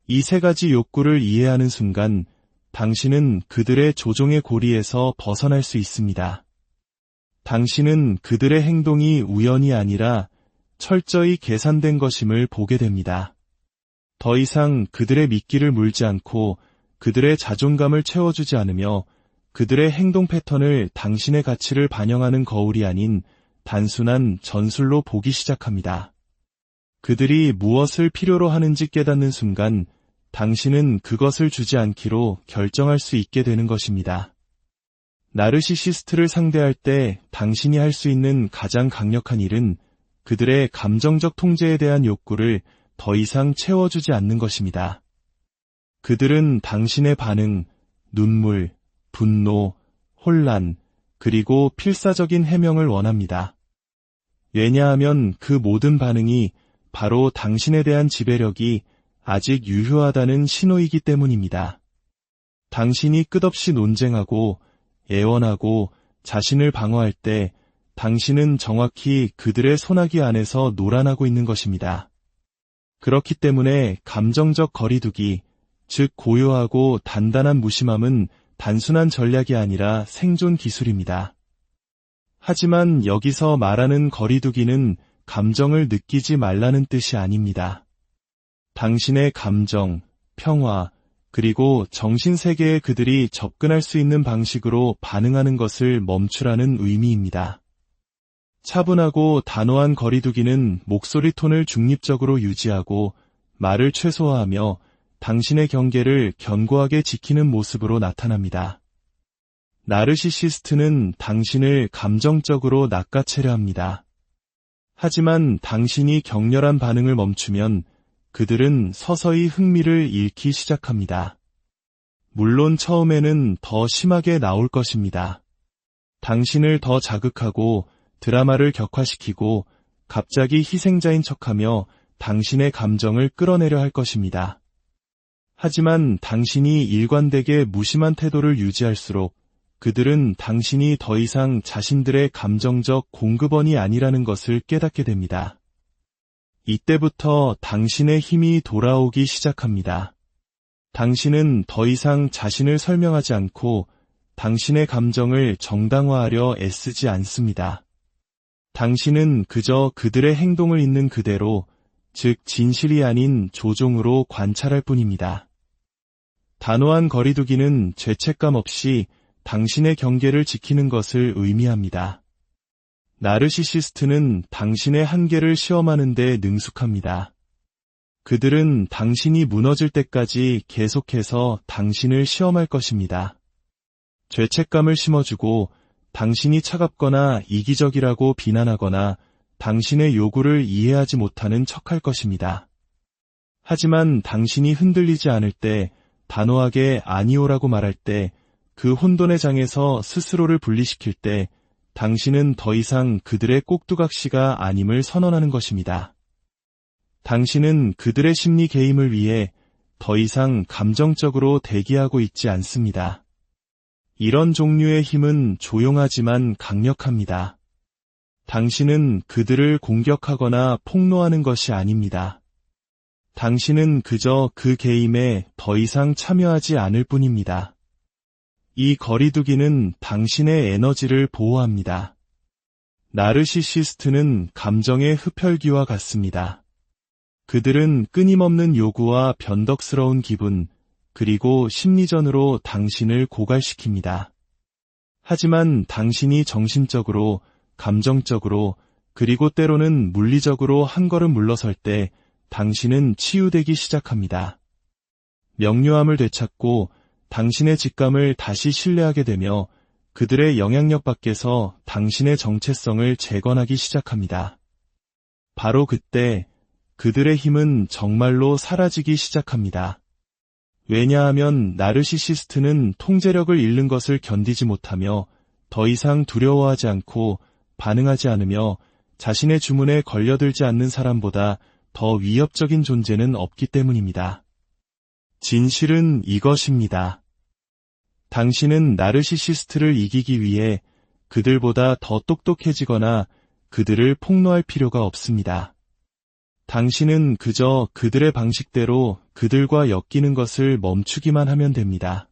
이 세 가지 욕구를 이해하는 순간 당신은 그들의 조종의 고리에서 벗어날 수 있습니다. 당신은 그들의 행동이 우연이 아니라 철저히 계산된 것임을 보게 됩니다. 더 이상 그들의 미끼를 물지 않고 그들의 자존감을 채워주지 않으며 그들의 행동 패턴을 당신의 가치를 반영하는 거울이 아닌 단순한 전술로 보기 시작합니다. 그들이 무엇을 필요로 하는지 깨닫는 순간 당신은 그것을 주지 않기로 결정할 수 있게 되는 것입니다. 나르시시스트를 상대할 때 당신이 할 수 있는 가장 강력한 일은 그들의 감정적 통제에 대한 욕구를 더 이상 채워주지 않는 것입니다. 그들은 당신의 반응, 눈물, 분노, 혼란, 그리고 필사적인 해명을 원합니다. 왜냐하면 그 모든 반응이 바로 당신에 대한 지배력이 아직 유효하다는 신호이기 때문입니다. 당신이 끝없이 논쟁하고 애원하고 자신을 방어할 때 당신은 정확히 그들의 소나기 안에서 놀아나고 있는 것입니다. 그렇기 때문에 감정적 거리두기, 즉 고요하고 단단한 무심함은 단순한 전략이 아니라 생존 기술입니다. 하지만 여기서 말하는 거리두기는 감정을 느끼지 말라는 뜻이 아닙니다. 당신의 감정, 평화, 그리고 정신세계에 그들이 접근할 수 있는 방식으로 반응하는 것을 멈추라는 의미입니다. 차분하고 단호한 거리두기는 목소리 톤을 중립적으로 유지하고 말을 최소화하며 당신의 경계를 견고하게 지키는 모습으로 나타납니다. 나르시시스트는 당신을 감정적으로 낚아채려 합니다. 하지만 당신이 격렬한 반응을 멈추면 그들은 서서히 흥미를 잃기 시작합니다. 물론 처음에는 더 심하게 나올 것입니다. 당신을 더 자극하고 드라마를 격화시키고 갑자기 희생자인 척하며 당신의 감정을 끌어내려 할 것입니다. 하지만 당신이 일관되게 무심한 태도를 유지할수록 그들은 당신이 더 이상 자신들의 감정적 공급원이 아니라는 것을 깨닫게 됩니다. 이때부터 당신의 힘이 돌아오기 시작합니다. 당신은 더 이상 자신을 설명하지 않고 당신의 감정을 정당화하려 애쓰지 않습니다. 당신은 그저 그들의 행동을 있는 그대로, 즉 진실이 아닌 조종으로 관찰할 뿐입니다. 단호한 거리두기는 죄책감 없이 당신의 경계를 지키는 것을 의미합니다. 나르시시스트는 당신의 한계를 시험하는 데 능숙합니다. 그들은 당신이 무너질 때까지 계속해서 당신을 시험할 것입니다. 죄책감을 심어주고 당신이 차갑거나 이기적이라고 비난하거나 당신의 요구를 이해하지 못하는 척할 것입니다. 하지만 당신이 흔들리지 않을 때, 단호하게 아니오라고 말할 때, 그 혼돈의 장에서 스스로를 분리시킬 때 당신은 더 이상 그들의 꼭두각시가 아님을 선언하는 것입니다. 당신은 그들의 심리 개임을 위해 더 이상 감정적으로 대기하고 있지 않습니다. 이런 종류의 힘은 조용하지만 강력합니다. 당신은 그들을 공격하거나 폭로하는 것이 아닙니다. 당신은 그저 그 게임에 더 이상 참여하지 않을 뿐입니다. 이 거리두기는 당신의 에너지를 보호합니다. 나르시시스트는 감정의 흡혈귀와 같습니다. 그들은 끊임없는 요구와 변덕스러운 기분, 그리고 심리전으로 당신을 고갈시킵니다. 하지만 당신이 정신적으로, 감정적으로, 그리고 때로는 물리적으로 한 걸음 물러설 때 당신은 치유되기 시작합니다. 명료함을 되찾고 당신의 직감을 다시 신뢰하게 되며 그들의 영향력 밖에서 당신의 정체성을 재건하기 시작합니다. 바로 그때 그들의 힘은 정말로 사라지기 시작합니다. 왜냐하면 나르시시스트는 통제력을 잃는 것을 견디지 못하며 더 이상 두려워하지 않고 반응하지 않으며 자신의 주문에 걸려들지 않는 사람보다 더 위협적인 존재는 없기 때문입니다. 진실은 이것입니다. 당신은 나르시시스트를 이기기 위해 그들보다 더 똑똑해지거나 그들을 폭로할 필요가 없습니다. 당신은 그저 그들의 방식대로 그들과 엮이는 것을 멈추기만 하면 됩니다.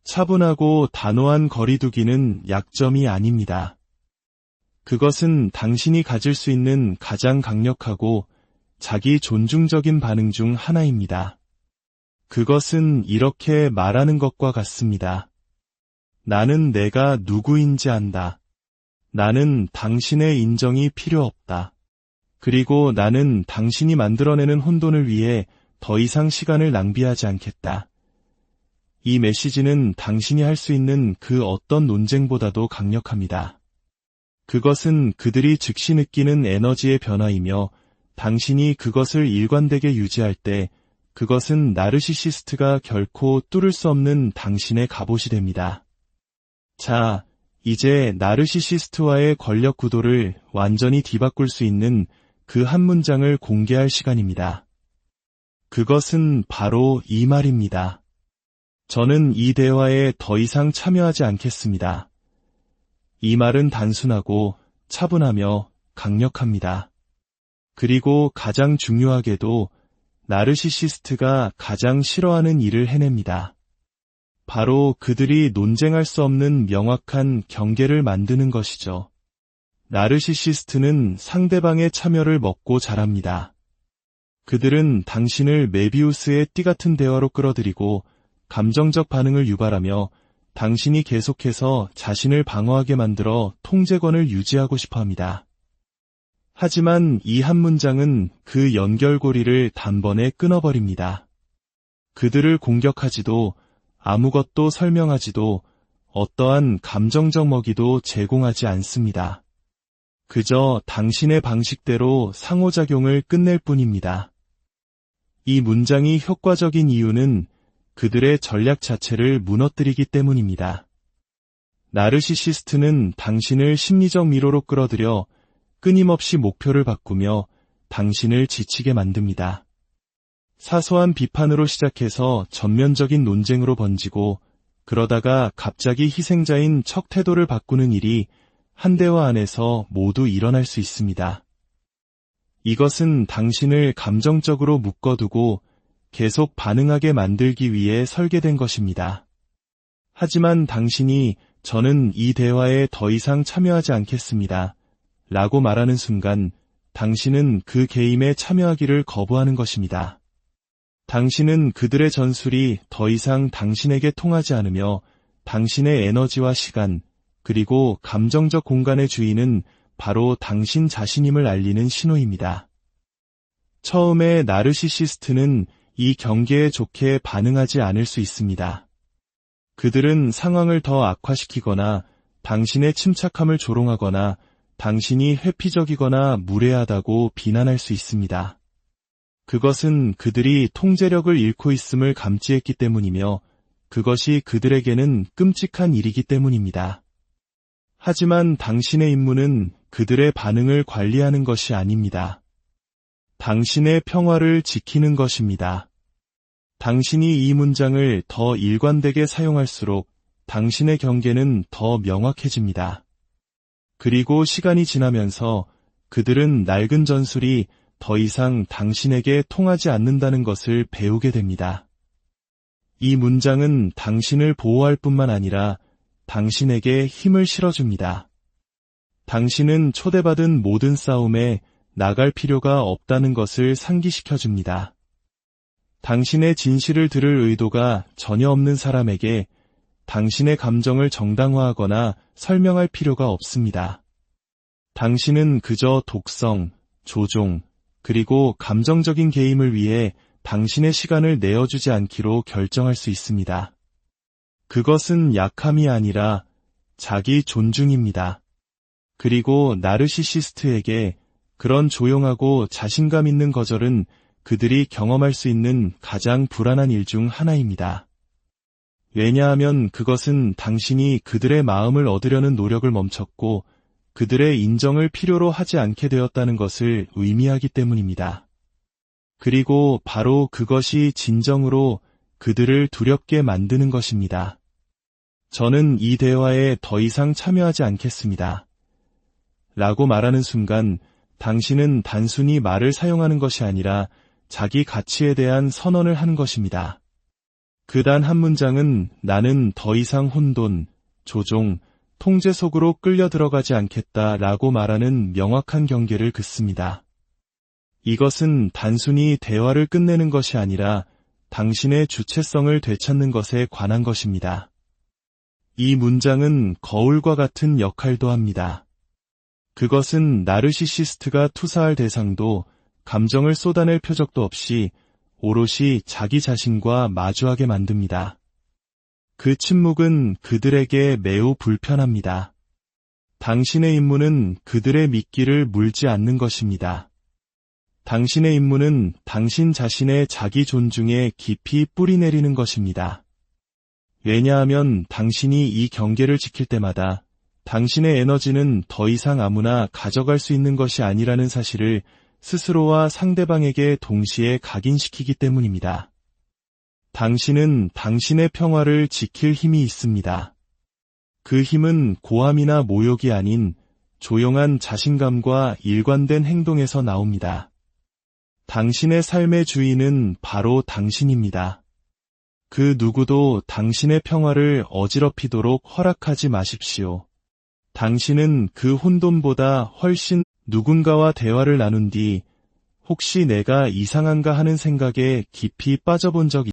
차분하고 단호한 거리두기는 약점이 아닙니다. 그것은 당신이 가질 수 있는 가장 강력하고 자기 존중적인 반응 중 하나입니다. 그것은 이렇게 말하는 것과 같습니다. 나는 내가 누구인지 안다. 나는 당신의 인정이 필요 없다. 그리고 나는 당신이 만들어내는 혼돈을 위해 더 이상 시간을 낭비하지 않겠다. 이 메시지는 당신이 할 수 있는 그 어떤 논쟁보다도 강력합니다. 그것은 그들이 즉시 느끼는 에너지의 변화이며 당신이 그것을 일관되게 유지할 때 그것은 나르시시스트가 결코 뚫을 수 없는 당신의 갑옷이 됩니다. 자, 이제 나르시시스트와의 권력 구도를 완전히 뒤바꿀 수 있는 그 한 문장을 공개할 시간입니다. 그것은 바로 이 말입니다. 저는 이 대화에 더 이상 참여하지 않겠습니다. 이 말은 단순하고 차분하며 강력합니다. 그리고 가장 중요하게도 나르시시스트가 가장 싫어하는 일을 해냅니다. 바로 그들이 논쟁할 수 없는 명확한 경계를 만드는 것이죠. 나르시시스트는 상대방의 참여를 먹고 자랍니다. 그들은 당신을 메비우스의 띠 같은 대화로 끌어들이고 감정적 반응을 유발하며 당신이 계속해서 자신을 방어하게 만들어 통제권을 유지하고 싶어 합니다. 하지만 이 한 문장은 그 연결고리를 단번에 끊어버립니다. 그들을 공격하지도 아무것도 설명하지도 어떠한 감정적 먹이도 제공하지 않습니다. 그저 당신의 방식대로 상호작용을 끝낼 뿐입니다. 이 문장이 효과적인 이유는 그들의 전략 자체를 무너뜨리기 때문입니다. 나르시시스트는 당신을 심리적 미로로 끌어들여 끊임없이 목표를 바꾸며 당신을 지치게 만듭니다. 사소한 비판으로 시작해서 전면적인 논쟁으로 번지고 그러다가 갑자기 희생자인 척 태도를 바꾸는 일이 한 대화 안에서 모두 일어날 수 있습니다. 이것은 당신을 감정적으로 묶어두고 계속 반응하게 만들기 위해 설계된 것입니다. 하지만 당신이 저는 이 대화에 더 이상 참여하지 않겠습니다. 라고 말하는 순간 당신은 그 게임에 참여하기를 거부하는 것입니다. 당신은 그들의 전술이 더 이상 당신에게 통하지 않으며 당신의 에너지와 시간, 그리고 감정적 공간의 주인은 바로 당신 자신임을 알리는 신호입니다. 처음에 나르시시스트는 이 경계에 좋게 반응하지 않을 수 있습니다. 그들은 상황을 더 악화시키거나 당신의 침착함을 조롱하거나 당신이 회피적이거나 무례하다고 비난할 수 있습니다. 그것은 그들이 통제력을 잃고 있음을 감지했기 때문이며 그것이 그들에게는 끔찍한 일이기 때문입니다. 하지만 당신의 임무는 그들의 반응을 관리하는 것이 아닙니다. 당신의 평화를 지키는 것입니다. 당신이 이 문장을 더 일관되게 사용할수록 당신의 경계는 더 명확해집니다. 그리고 시간이 지나면서 그들은 낡은 전술이 더 이상 당신에게 통하지 않는다는 것을 배우게 됩니다. 이 문장은 당신을 보호할 뿐만 아니라 당신에게 힘을 실어줍니다. 당신은 초대받은 모든 싸움에 나갈 필요가 없다는 것을 상기시켜줍니다. 당신의 진실을 들을 의도가 전혀 없는 사람에게 당신의 감정을 정당화하거나 설명할 필요가 없습니다. 당신은 그저 독성, 조종, 그리고 감정적인 게임을 위해 당신의 시간을 내어주지 않기로 결정할 수 있습니다. 그것은 약함이 아니라 자기 존중입니다. 그리고 나르시시스트에게 그런 조용하고 자신감 있는 거절은 그들이 경험할 수 있는 가장 불안한 일 중 하나입니다. 왜냐하면 그것은 당신이 그들의 마음을 얻으려는 노력을 멈췄고 그들의 인정을 필요로 하지 않게 되었다는 것을 의미하기 때문입니다. 그리고 바로 그것이 진정으로 그들을 두렵게 만드는 것입니다. 저는 이 대화에 더 이상 참여하지 않겠습니다. 라고 말하는 순간 당신은 단순히 말을 사용하는 것이 아니라 자기 가치에 대한 선언을 하는 것입니다. 그 단 한 문장은 나는 더 이상 혼돈, 조종, 통제 속으로 끌려 들어가지 않겠다라고 말하는 명확한 경계를 긋습니다. 이것은 단순히 대화를 끝내는 것이 아니라 당신의 주체성을 되찾는 것에 관한 것입니다. 이 문장은 거울과 같은 역할도 합니다. 그것은 나르시시스트가 투사할 대상도 감정을 쏟아낼 표적도 없이 오롯이 자기 자신과 마주하게 만듭니다. 그 침묵은 그들에게 매우 불편합니다. 당신의 임무는 그들의 미끼를 물지 않는 것입니다. 당신의 임무는 당신 자신의 자기 존중에 깊이 뿌리내리는 것입니다. 왜냐하면 당신이 이 경계를 지킬 때마다 당신의 에너지는 더 이상 아무나 가져갈 수 있는 것이 아니라는 사실을 스스로와 상대방에게 동시에 각인시키기 때문입니다. 당신은 당신의 평화를 지킬 힘이 있습니다. 그 힘은 고함이나 모욕이 아닌 조용한 자신감과 일관된 행동에서 나옵니다. 당신의 삶의 주인은 바로 당신입니다. 그 누구도 당신의 평화를 어지럽히도록 허락하지 마십시오. 당신은 그 혼돈보다 훨씬 누군가와 대화를 나눈 뒤 혹시 내가 이상한가 하는 생각에 깊이 빠져본 적